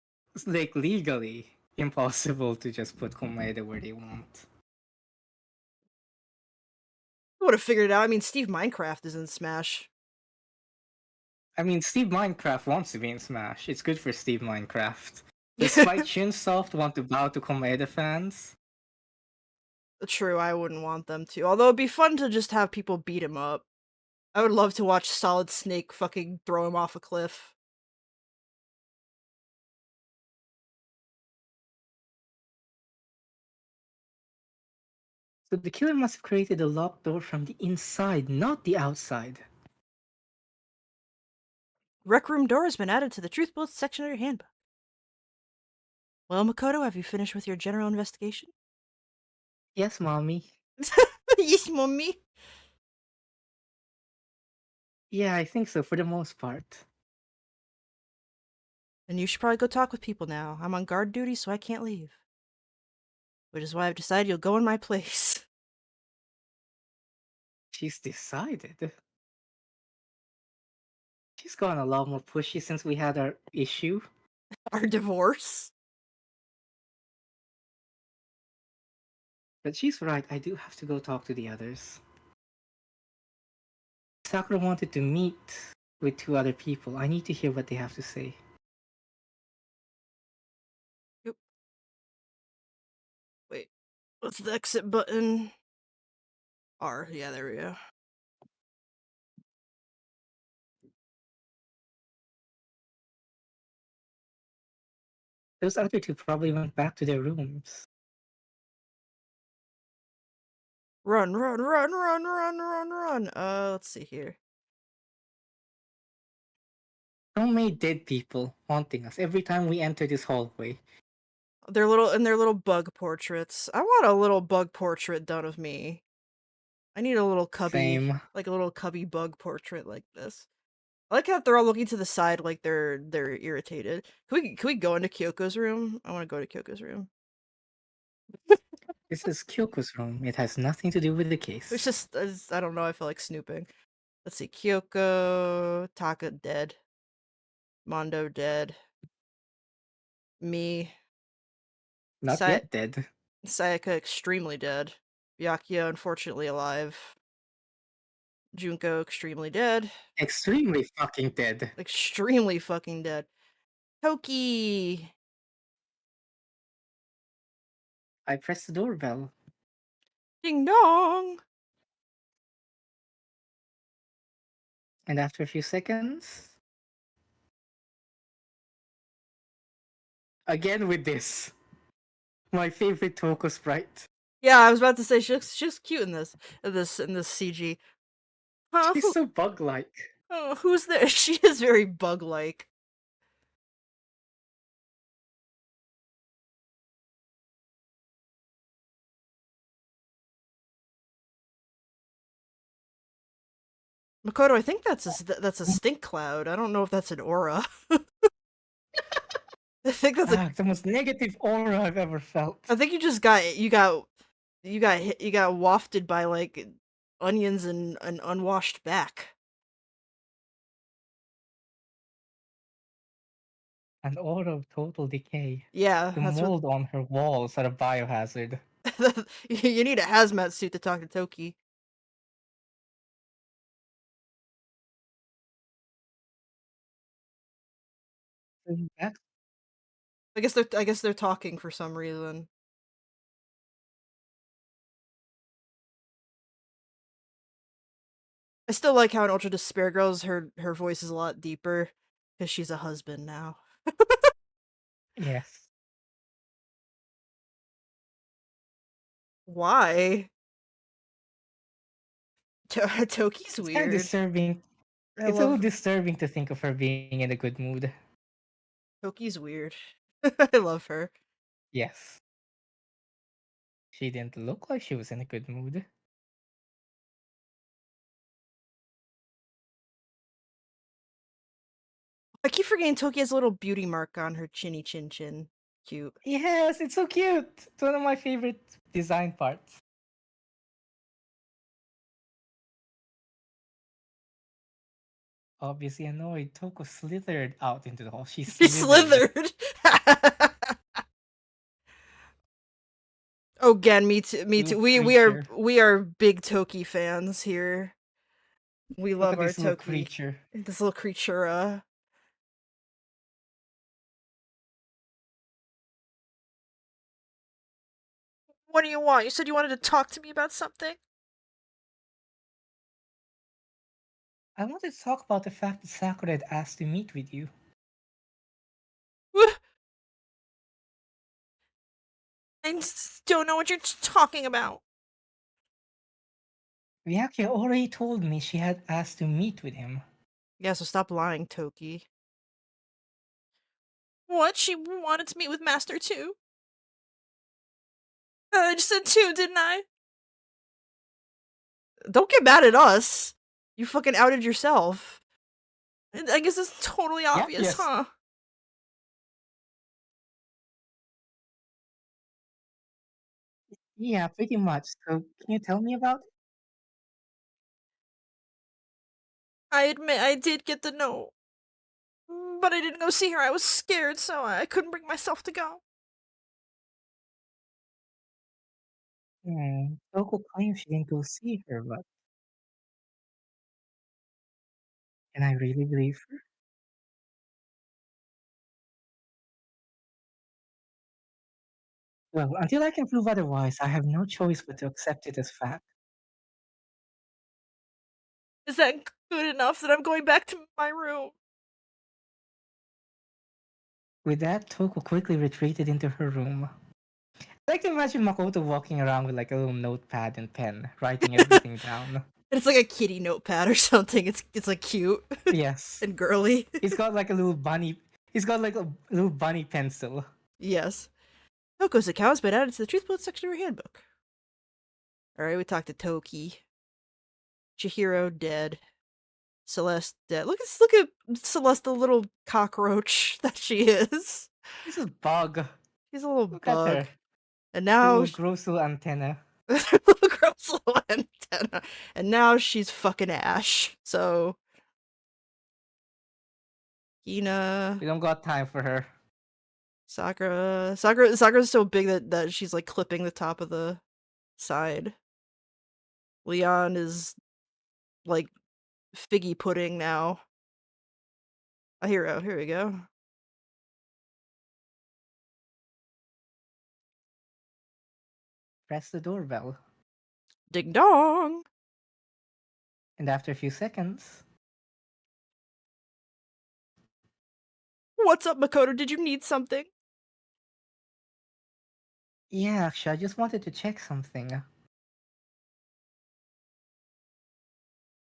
like legally impossible to just put Komaeda where they want. Would have figured it out. I mean, Steve Minecraft is in Smash. I mean, Steve Minecraft wants to be in Smash. It's good for Steve Minecraft. Despite Chunsoft want to bow to Komaeda fans, True, I wouldn't want them to. Although it'd be fun to just have people beat him up. I would love to watch Solid Snake fucking throw him off a cliff. so the killer must have created a locked door from the inside, not the outside. Rec room door has been added to the Truth Bullets section of your handbook. Well, Makoto, have you finished with your general investigation? Yes, mommy. Yes, mommy. Yeah, I think so for the most part. Then you should probably go talk with people now. I'm on guard duty, so I can't leave. Which is why I've decided you'll go in my place. She's decided. She's gone a lot more pushy since we had our issue. Our divorce. But she's right, I do have to go talk to the others. Sakura wanted to meet with two other people. I need to hear what they have to say. Yep. Wait. What's the exit button? R. Yeah, there we go. Those other two probably went back to their rooms. Run, run, run, run, run, run, run. Let's see here. So many dead people haunting us every time we enter this hallway. Their little bug portraits. I want a little bug portrait done of me. I need a little cubby, Same. like a little cubby bug portrait like this. I like how they're all looking to the side like they're irritated. Can we go into Kyoko's room? I want to go to Kyoko's room. This is Kyoko's room. It has nothing to do with the It's case. just I don't know. I feel like snooping. Let's see. Kyoko, Taka dead, Mondo dead, me, Not Sa- yet dead. Sayaka extremely dead, Byakuya unfortunately alive, Junko extremely dead, Extremely fucking dead. extremely fucking dead. Toki, I pressed the doorbell. ding dong. And after a few seconds, again with this. My favorite Toko sprite. Yeah, I was about to say she's cute in this CG. Huh? She's so bug-like. Who's there? She is very bug-like. Makoto, I think that's a stink cloud. I don't know if that's an aura. I think that's a. Ah, the most negative aura I've ever felt. I think you got wafted by like onions and an unwashed back. An aura of total decay. Yeah, The that's what. mold on her walls are a biohazard. You need a hazmat suit to talk to Toki. That's I guess they're talking for some reason. I still like how in Ultra Despair Girls her voice is a lot deeper because she's a husband now. yes. Why? Toki's It's kind of weird. disturbing. I It's a little love disturbing to think of her being in a good mood. Toki's weird. I love her. Yes. She didn't look like she was in a good mood. I keep forgetting Toki has a little beauty mark on her chinny chin chin. Cute. Yes, it's so cute. It's one of my favorite design parts. Obviously annoyed, Toko slithered out into the hall. She He slithered. slithered. Oh, again, me too. Me Little too. We creature. we are big Toki fans here. We Look love at our this little Toki. creature. This little creature. What do you want? You said you wanted to talk to me about something. I wanted to talk about the fact that Sakura had asked to meet with you. I don't know what you're talking about. Ryaki already told me she had asked to meet with him. Yeah, so stop lying, Toki. What? She wanted to meet with Master too? I just said two, didn't I? Don't get mad at us. You fucking outed yourself. I guess it's totally Yep, obvious, yes. huh? Yeah, pretty much. So, can you tell me about it? I admit I did get the note. But I didn't go see her. I was scared, so I couldn't bring myself to go. Toko claims she didn't go see her, but can I really believe her? Well, until I can prove otherwise, I have no choice but to accept it as fact. Is that good enough that I'm going back to my room? With that, Toko quickly retreated into her room. I like to imagine Makoto walking around with like a little notepad and pen, writing everything down. It's like a kitty notepad or something. It's like cute Yes. and girly. He's got like a little bunny. He's got like a little bunny pencil. Yes. Toko's account has been added to the Truth Bullet section of her handbook. Alright, we talked to Toki. Chihiro dead. Celeste dead. Look at Celeste, the little cockroach that she is. This is Bug. She's a little Look at bug. her. And Her now little gross little antenna. little girl's little antenna. And now she's fucking Ash. So Hina, We don't got time for her. Sakura's so big that she's like clipping the top of the side. Leon is like figgy pudding now. A hero. Here we go. Press the doorbell. Ding dong. And after a few seconds, What's up, Makoto? Did you need something? yeah, actually, I just wanted to check something.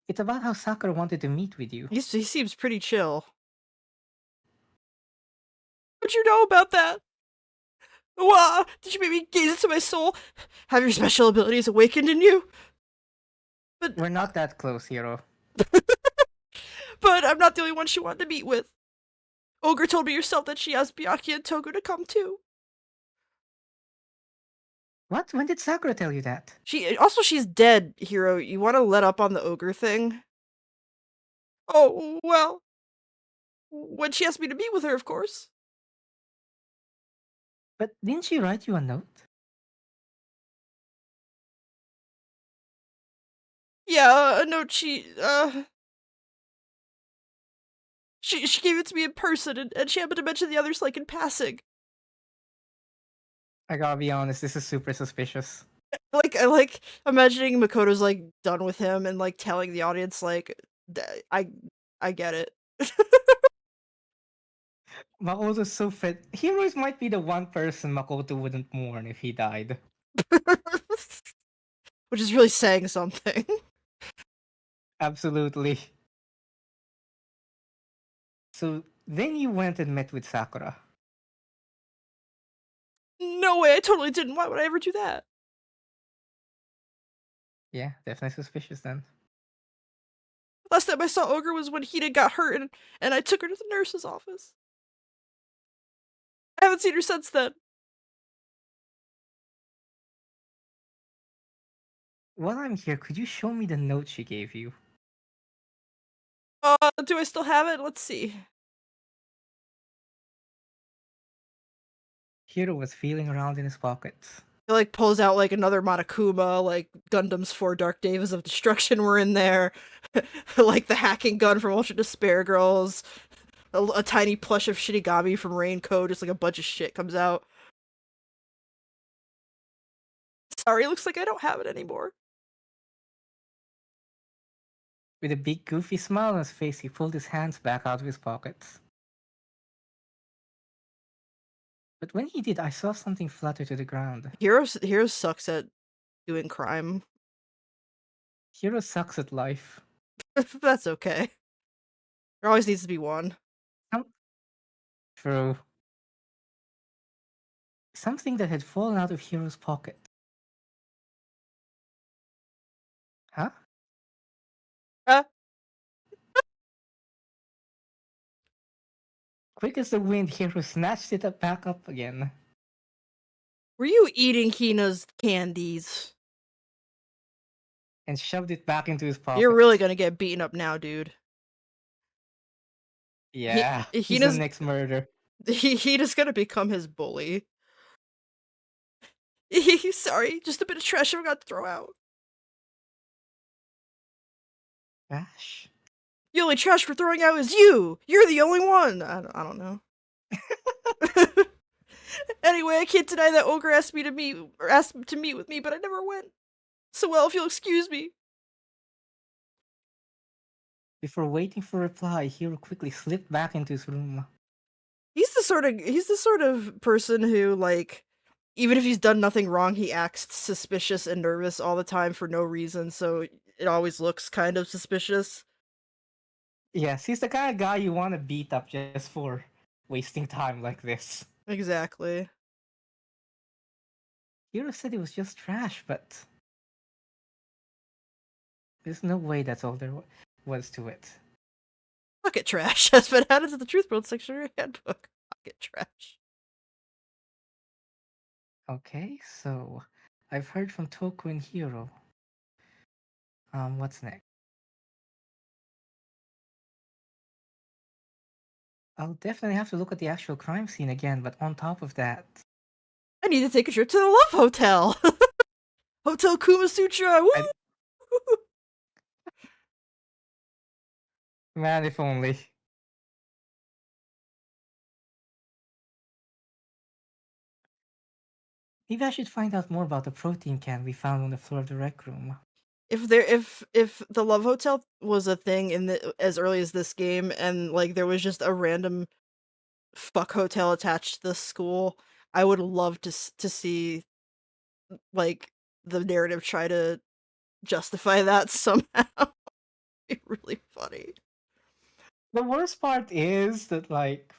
It's about how Sakura wanted to meet with you. He seems pretty chill. What'd you know about that? Wow, did you make me gaze into my soul? Have your special abilities awakened in you? But We're not that close, Hiro. but I'm not the only one she wanted to meet with. Ogre told me yourself that she asked Byakuya and Togo to come too. What? When did Sakura tell you that? She's dead, Hero. You want to let up on the ogre thing? Oh well, when she asked me to meet with her, of course. But didn't she write you a note? Yeah, a note. She gave it to me in person, and she happened to mention the others like in passing. I gotta be honest, this is super suspicious. Like I like imagining Makoto's like done with him and like telling the audience like, I I get it. Makoto's so fit. Heroes might be the one person Makoto wouldn't mourn if he died. Which is really saying something. Absolutely. So then you went and met with Sakura. No way, I totally didn't. Why would I ever do that? Yeah, definitely suspicious then. Last time I saw Ogre was when Hina got hurt and I took her to the nurse's office. I haven't seen her since then. While I'm here, could you show me the note she gave you? Do I still have it? Let's see. Hiro was feeling around in his pockets. It, like, pulls out, like, another Monokuma, like, Gundam's 4 Dark Days of Destruction were in there, like, the hacking gun from Ultra Despair Girls, a tiny plush of Shinigami from Rain Code, just, like, a bunch of shit comes out. Sorry, looks like I don't have it anymore. With a big goofy smile on his face, he pulled his hands back out of his pockets. But when he did, I saw something flutter to the ground. Hero sucks at doing crime. Hiro sucks at life. That's okay. There always needs to be one. True. Something that had fallen out of Hiro's pocket. Huh? Uh, Quick as the wind, Hiro snatched it back up again. were you eating Hina's candies? And shoved it back into his You're pocket. really gonna get beaten up now, dude. Yeah, he's the Hina's next murder. Hina's gonna become his bully. Sorry, just a bit of trash I forgot to throw out. Gosh. The only trash we're throwing out is you! You're the only one! I don't know. Anyway, I can't deny that Ogre asked to meet with me, but I never went. So well, if you'll excuse me. Before waiting for a reply, Hiro quickly slipped back into his room. He's the sort of person who, like, even if he's done nothing wrong, he acts suspicious and nervous all the time for no reason, so it always looks kind of suspicious. Yes, he's the kind of guy you want to beat up just for wasting time like this. Exactly. Hiro said it was just trash, but there's no way that's all there was to it. Pocket trash has been added to the Truth World section of your handbook. Pocket trash. Okay, so I've heard from Toku and Hiro. What's next? I'll definitely have to look at the actual crime scene again, but on top of that, I need to take a trip to the Love Hotel. Hotel Kuma Sutra. Woo! man, if only. Maybe I should find out more about the protein can we found on the floor of the rec room. If the Love Hotel was a thing in the as early as this game, and like there was just a random fuck hotel attached to the school, I would love to see like the narrative try to justify that somehow. It'd be really funny. The worst part is that, like,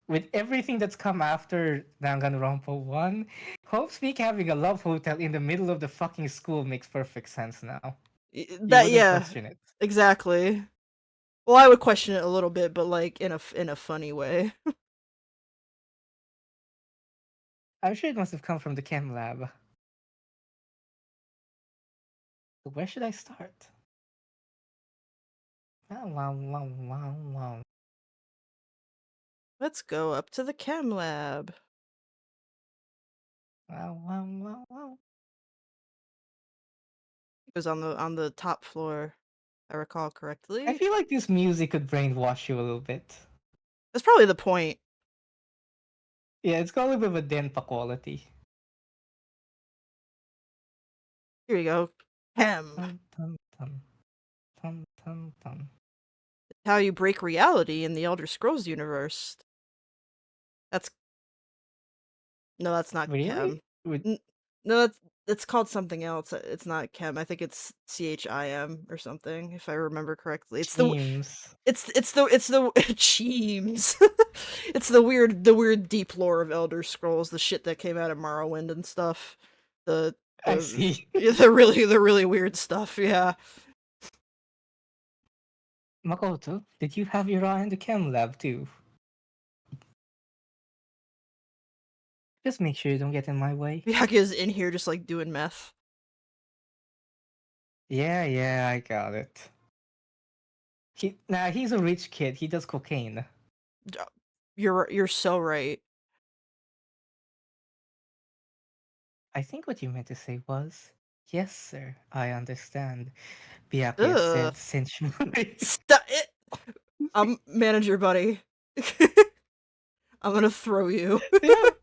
with everything that's come after Danganronpa 1, Hope's having a love hotel in the middle of the fucking school makes perfect sense now. You That wouldn't yeah, question it. exactly. Well, I would question it a little bit, but like in a funny way. I'm sure it must have come from the chem lab. So where should I start? Wow, wow, wow, wow, wow. Let's go up to the chem lab. Wow, wow, wow, wow. It was on the top floor, if I recall I correctly. feel like this music could brainwash you a little bit. That's probably the point. Yeah, it's got a little bit of a Denpa quality. Here we go. Chem. Tum, tum, tum. Tum, tum, tum. How you break reality in the Elder Scrolls universe. That's no, that's not Really? chem. No, that's called something else. It's not chem. I think it's CHIM or something, if I remember correctly. Teams. It's the Cheems. It's the weird deep lore of Elder Scrolls, the shit that came out of Morrowind and stuff. The I see. the really weird stuff, yeah. Makoto, did you have your eye on the chem lab too? Just make sure you don't get in my way. Byakuya's in here just like doing meth. Yeah, I got it. He's a rich kid. He does cocaine. You're so right. I think what you meant to say was, yes, sir, I understand. Byakuya Ugh. said, cinch money. Stop it. I'm manager buddy. I'm gonna throw you. they have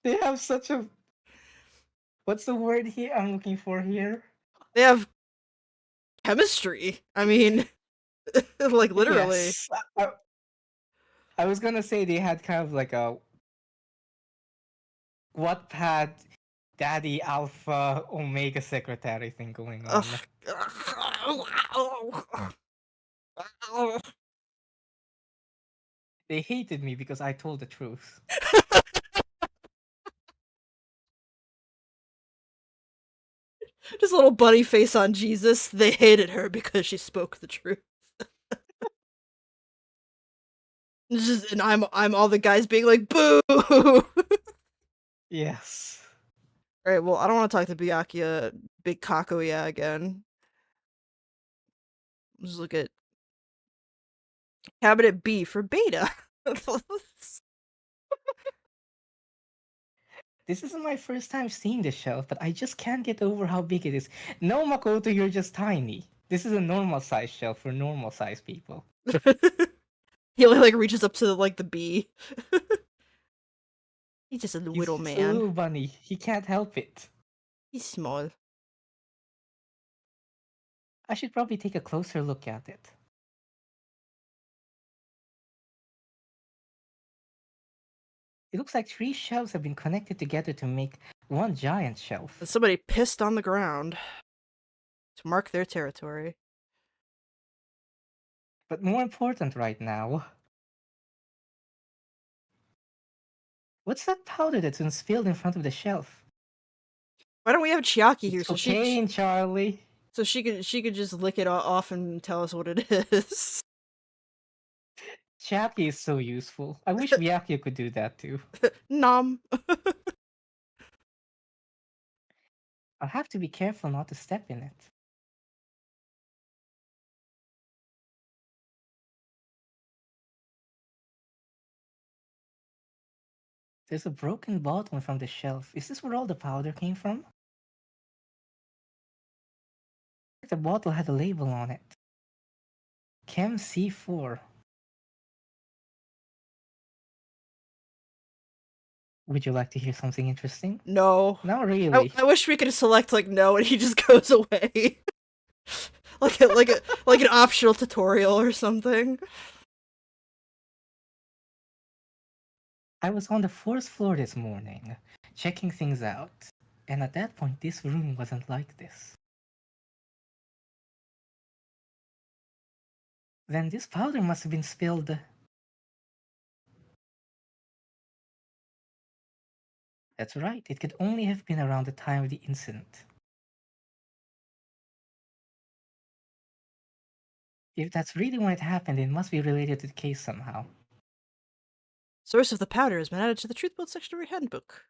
they have such a, what's the word here I'm looking for here? They have chemistry. I mean, like literally. Yes. I was gonna say they had kind of like a Wattpad Daddy Alpha Omega secretary thing going on. They hated me because I told the truth. Just a little bunny face on Jesus. They hated her because she spoke the truth. And I'm all the guys being like, boo! Yes. Alright, well, I don't want to talk to Byakuya, Big Kakuya again. Just look at Cabinet B for beta. This isn't my first time seeing the shelf, but I just can't get over how big it is. No, Makoto, you're just tiny. This is a normal size shelf for normal size people. He only like reaches up to like the B. He's just a little He's a man. little bunny. He can't help it. He's small. I should probably take a closer look at it. It looks like 3 shelves have been connected together to make one giant shelf. And somebody pissed on the ground to mark their territory. But more important right now, what's that powder that's been spilled in front of the shelf? Why don't we have Chiaki here It's cocaine, Charlie. so she could just lick it off and tell us what it is? Chappy is so useful. I wish Byakuya could do that too. Nom. I'll have to be careful not to step in it. There's a broken bottle from the shelf. Is this where all the powder came from? The bottle had a label on it. Chem C4. Would you like to hear something interesting? No. Not really. I wish we could select like no and he just goes away. like an optional tutorial or something. I was on the 4th floor this morning, checking things out. And at that point, this room wasn't like this. Then this powder must have been spilled. That's right, it could only have been around the time of the incident. If that's really when it happened, it must be related to the case somehow. Source of the powder has been added to the Truth Boat section of your handbook.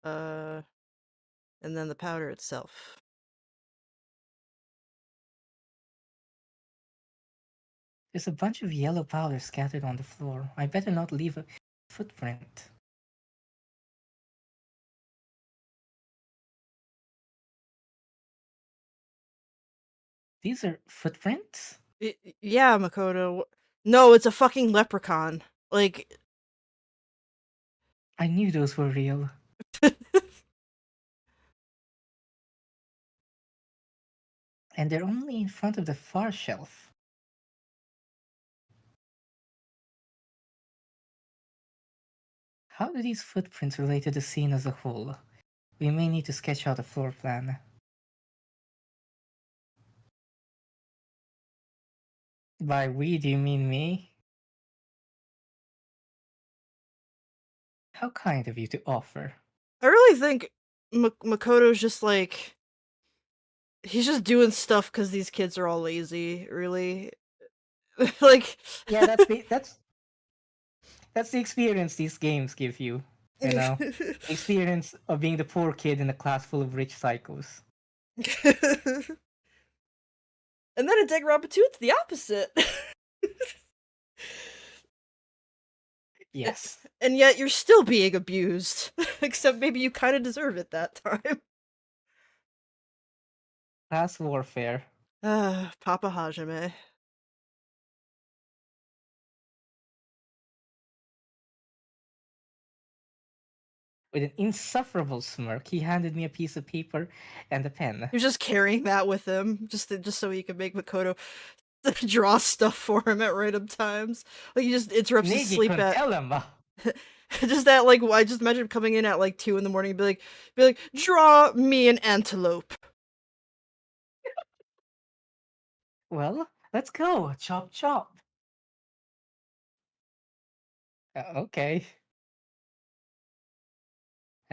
And then the powder itself. There's a bunch of yellow powder scattered on the floor. I better not leave a footprint. These are footprints? Yeah, Makoto. No, it's a fucking leprechaun. Like, I knew those were real. And they're only in front of the far shelf. How do these footprints relate to the scene as a whole? We may need to sketch out a floor plan. By we, do you mean me? How kind of you to offer. I really think Makoto's just like he's just doing stuff because these kids are all lazy. Really, like Yeah, that's the experience these games give you. You know, the experience of being the poor kid in a class full of rich psychos. And then in Danganronpa 2, it's the opposite. Yes, And yet you're still being abused. Except maybe you kind of deserve it that time. class warfare. Ah, Papa Hajime. With an insufferable smirk, he handed me a piece of paper and a pen. He was just carrying that with him, just so he could make Makoto draw stuff for him at random times. Like he just interrupts his Negi sleep con at Elema. just that like I just imagine him coming in at like 2 in the morning and be like, draw me an antelope. Well, let's go. Chop chop. Okay.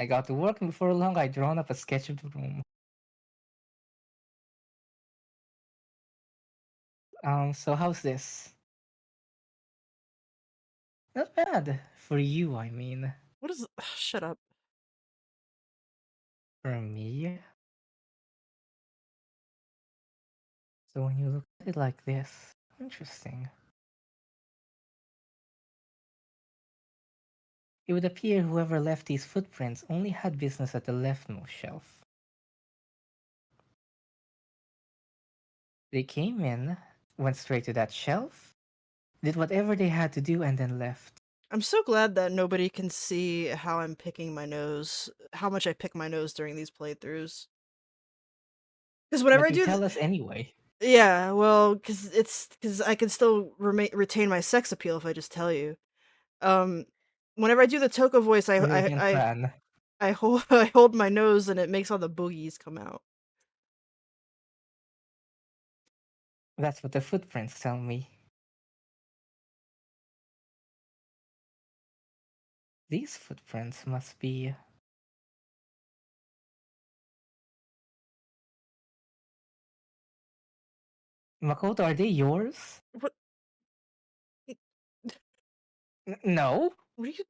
I got to work, and before long I'd drawn up a sketch of the room. So how's this? Not bad. For you, I mean. What is shut up. For me? So when you look at it like this, interesting. It would appear whoever left these footprints only had business at the leftmost shelf. They came in, went straight to that shelf, did whatever they had to do, and then left. I'm so glad that nobody can see how I'm picking my nose, how much I pick my nose during these playthroughs. Because whenever But I you do, tell us anyway. yeah, well, because I can still retain my sex appeal if I just tell you. Um, whenever I do the Toko voice, Brilliant plan. I hold I hold my nose and it makes all the boogies come out. That's what the footprints tell me. These footprints must be. Makoto, are they yours? What? No? What are you?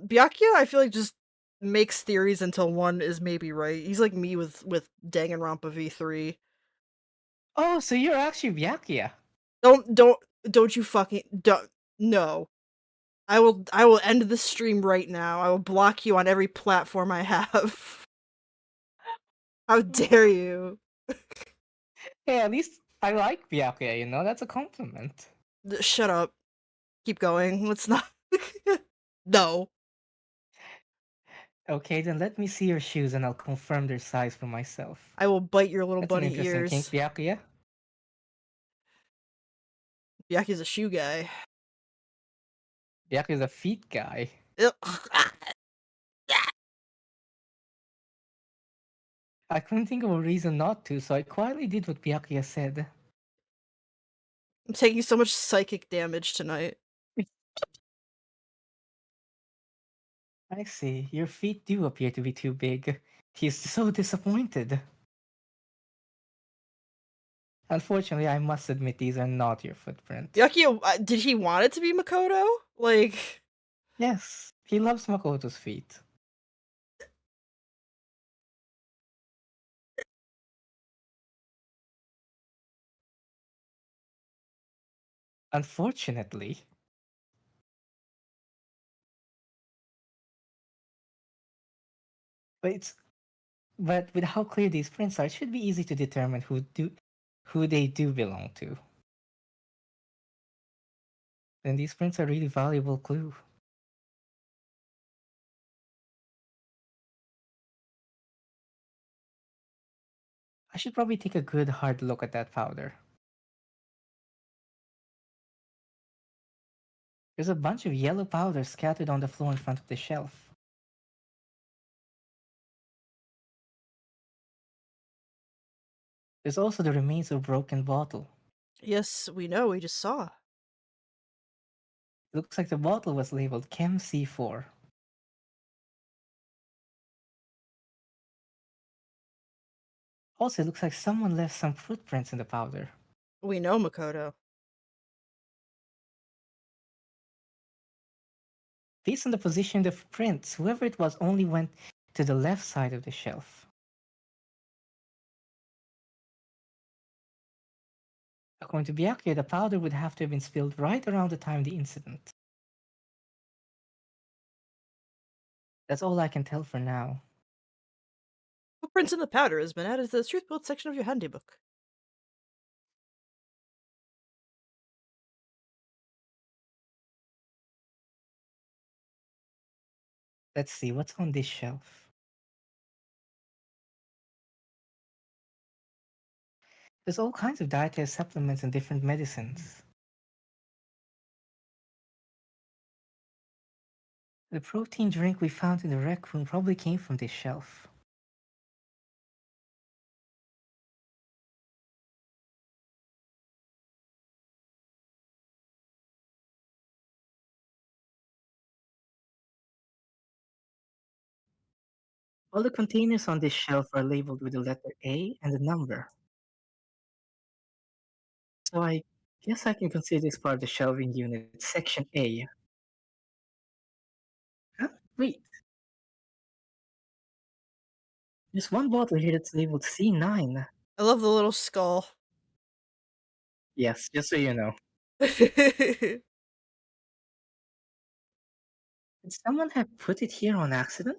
Byakuya, I feel like just makes theories until one is maybe right. He's like me with Danganronpa V3. Oh, so you're actually Byakuya. Don't you fucking don't no. I will end this stream right now. I will block you on every platform I have. How dare you? Hey, at least I like Byakuya, you know? That's a compliment. Shut up. Keep going. Let's not. No. Okay, then let me see your shoes and I'll confirm their size for myself. I will bite your little That's an bunny interesting kink, ears. Byakuya. Byakuya's a shoe guy. Byakuya's a feet guy. I couldn't think of a reason not to, so I quietly did what Byakuya said. I'm taking so much psychic damage tonight. I see, your feet do appear to be too big. He's so disappointed. Unfortunately, I must admit these are not your footprints. Byakuya, did he want it to be Makoto? Like, Yes, he loves Makoto's feet. Unfortunately, but it's but with how clear these prints are, it should be easy to determine who they do belong to. Then these prints are really valuable clue. I should probably take a good hard look at that powder. There's a bunch of yellow powder scattered on the floor in front of the shelf. There's also the remains of a broken bottle. yes, we know, we just saw. It looks like the bottle was labeled Chem C4. Also, it looks like someone left some footprints in the powder. We know Makoto. Based on the position of prints, whoever it was only went to the left side of the shelf. According to Byakuya, the powder would have to have been spilled right around the time of the incident. That's all I can tell for now. Footprints in the powder has been added to the truth boat section of your handybook. Let's see, what's on this shelf? There's all kinds of dietary supplements and different medicines. The protein drink we found in the rec room probably came from this shelf. All the containers on this shelf are labeled with the letter A and the number. So I guess I can consider this part of the shelving unit, section A. Huh? Wait, there's one bottle here that's labeled C9. I love the little skull. Yes, just so you know. Did someone have put it here on accident?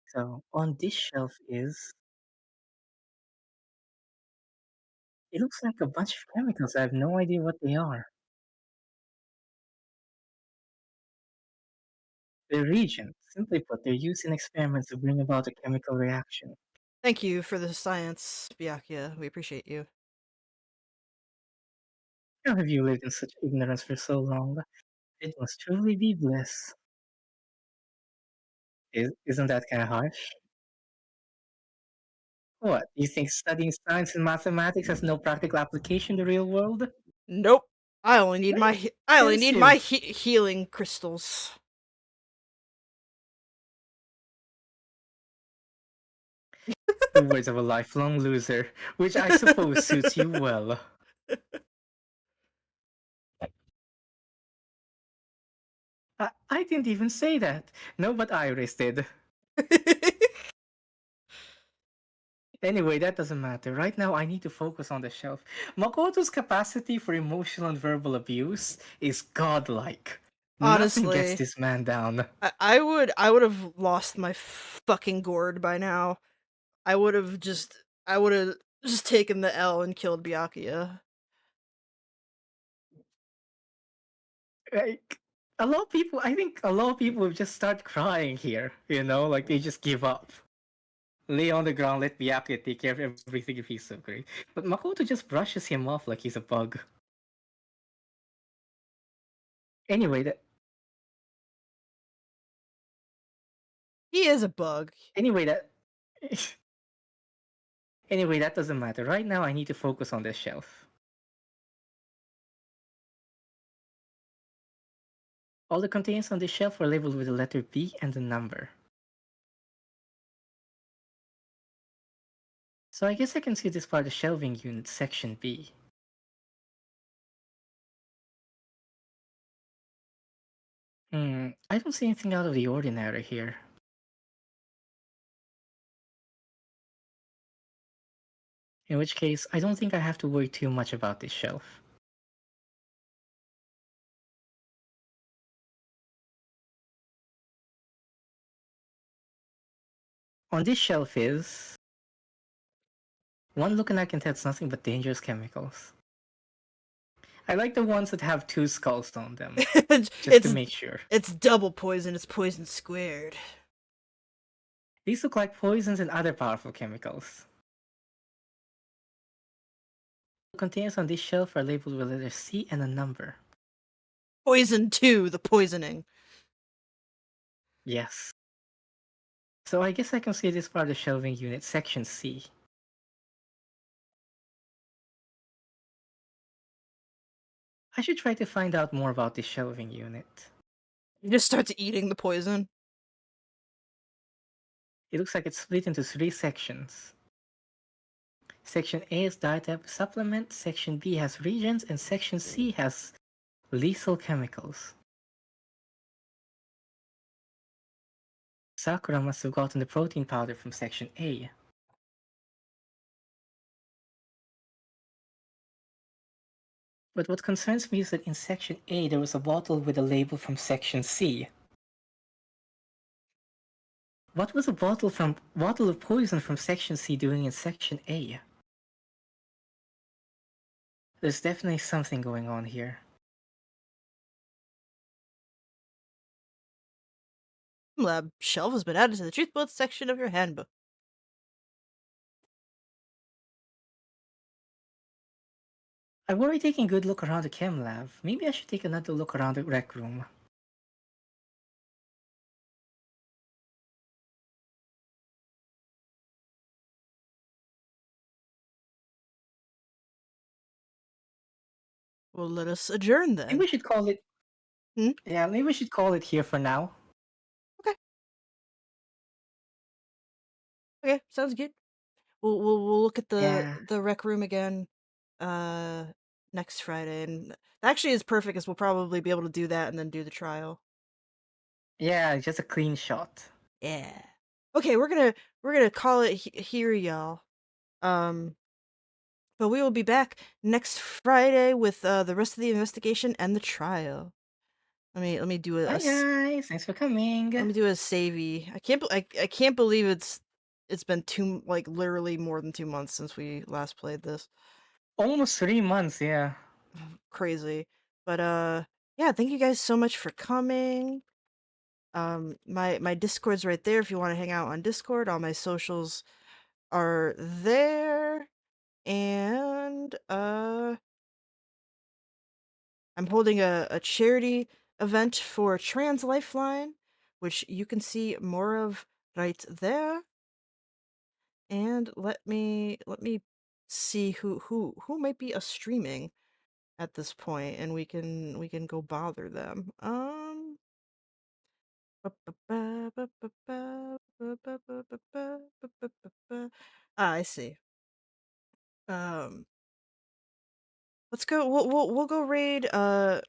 So on this shelf is. It looks like a bunch of chemicals. I have no idea what they are. They're reagents. Simply put, they're used in experiments to bring about a chemical reaction. Thank you for the science, Byakuya. We appreciate you. How have you lived in such ignorance for so long? It must truly be bliss. Isn't that kind of harsh? What? You think studying science and mathematics has no practical application in the real world? Nope. I only need Right? my I only Hence need you. my healing crystals. The words of a lifelong loser, which I suppose suits you well. I didn't even say that. No, but Iris did. Anyway, that doesn't matter. Right now, I need to focus on the shelf. Makoto's capacity for emotional and verbal abuse is godlike. Nothing gets Honestly, this man down. I would have lost my fucking gourd by now. I would have just taken the L and killed Byakuya. Like, a lot of people, I think a lot of people would just start crying here, like they just give up. Lay on the ground, let Byakuya take care of everything if he's so great. But Makoto just brushes him off like he's a bug. Anyway, that He is a bug. anyway that anyway that doesn't matter. Right now, I need to focus on this shelf. All the containers on this shelf are labeled with the letter B and the number. So I guess I can see this part of the shelving unit, section B. I don't see anything out of the ordinary here. In which case, I don't think I have to worry too much about this shelf. On this shelf is. One look and I can tell it's nothing but dangerous chemicals. I like the ones that have two skulls on them, just to it's make sure. it's double poison. It's poison squared. These look like poisons and other powerful chemicals. The containers on this shelf are labeled with letter C and a number. Poison 2, the poisoning. Yes. So I guess I can see this part of the shelving unit, section C. I should try to find out more about this shelving unit. He just starts eating the poison. It looks like it's split into 3 sections. Section A is dietary supplement, Section B has regions, and Section C has lethal chemicals. Sakura must have gotten the protein powder from Section A. But what concerns me is that in Section A there was a bottle with a label from Section C. What was a bottle of poison from Section C doing in Section A? There's definitely something going on here. Lab shelf has been added to the truth bullets section of your handbook. I've already taken a good look around the chem lab. Maybe I should take another look around the rec room. Well, let us adjourn Maybe then. we should call it. Hmm? Yeah, maybe we should call it here for now. Okay. Okay, sounds good. We'll look at Yeah. the rec room again next Friday, and that actually is perfect as we'll probably be able to do that and then do the trial. Yeah, just a clean shot. Yeah. Okay, we're gonna call it here, y'all. But we will be back next Friday with the rest of the investigation and the trial. Let me do Bye guys, thanks for coming. let me do a savey. I can't believe it's been literally more than 2 months since we last played this. Almost 3 months, yeah. Crazy. But yeah, thank you guys so much for coming. My Discord's right there if you want to hang out on Discord. All my socials are there. And I'm holding a charity event for Trans Lifeline, which you can see more of right there. And let me see who might be a streaming at this point, and we can go bother them. I see. Um, let's go. We'll go raid. No,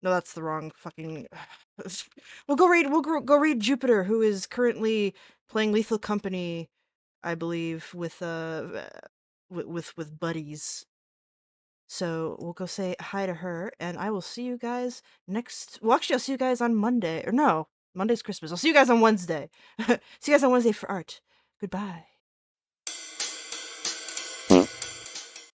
that's the wrong fucking. We'll go raid. We'll go raid Jupiter, who is currently playing Lethal Company, I believe, with buddies. So we'll go say hi to her, and I will see you guys next. Well, actually, I'll see you guys on Monday. Or no, Monday's Christmas. I'll see you guys on Wednesday. See you guys on Wednesday for art. Goodbye.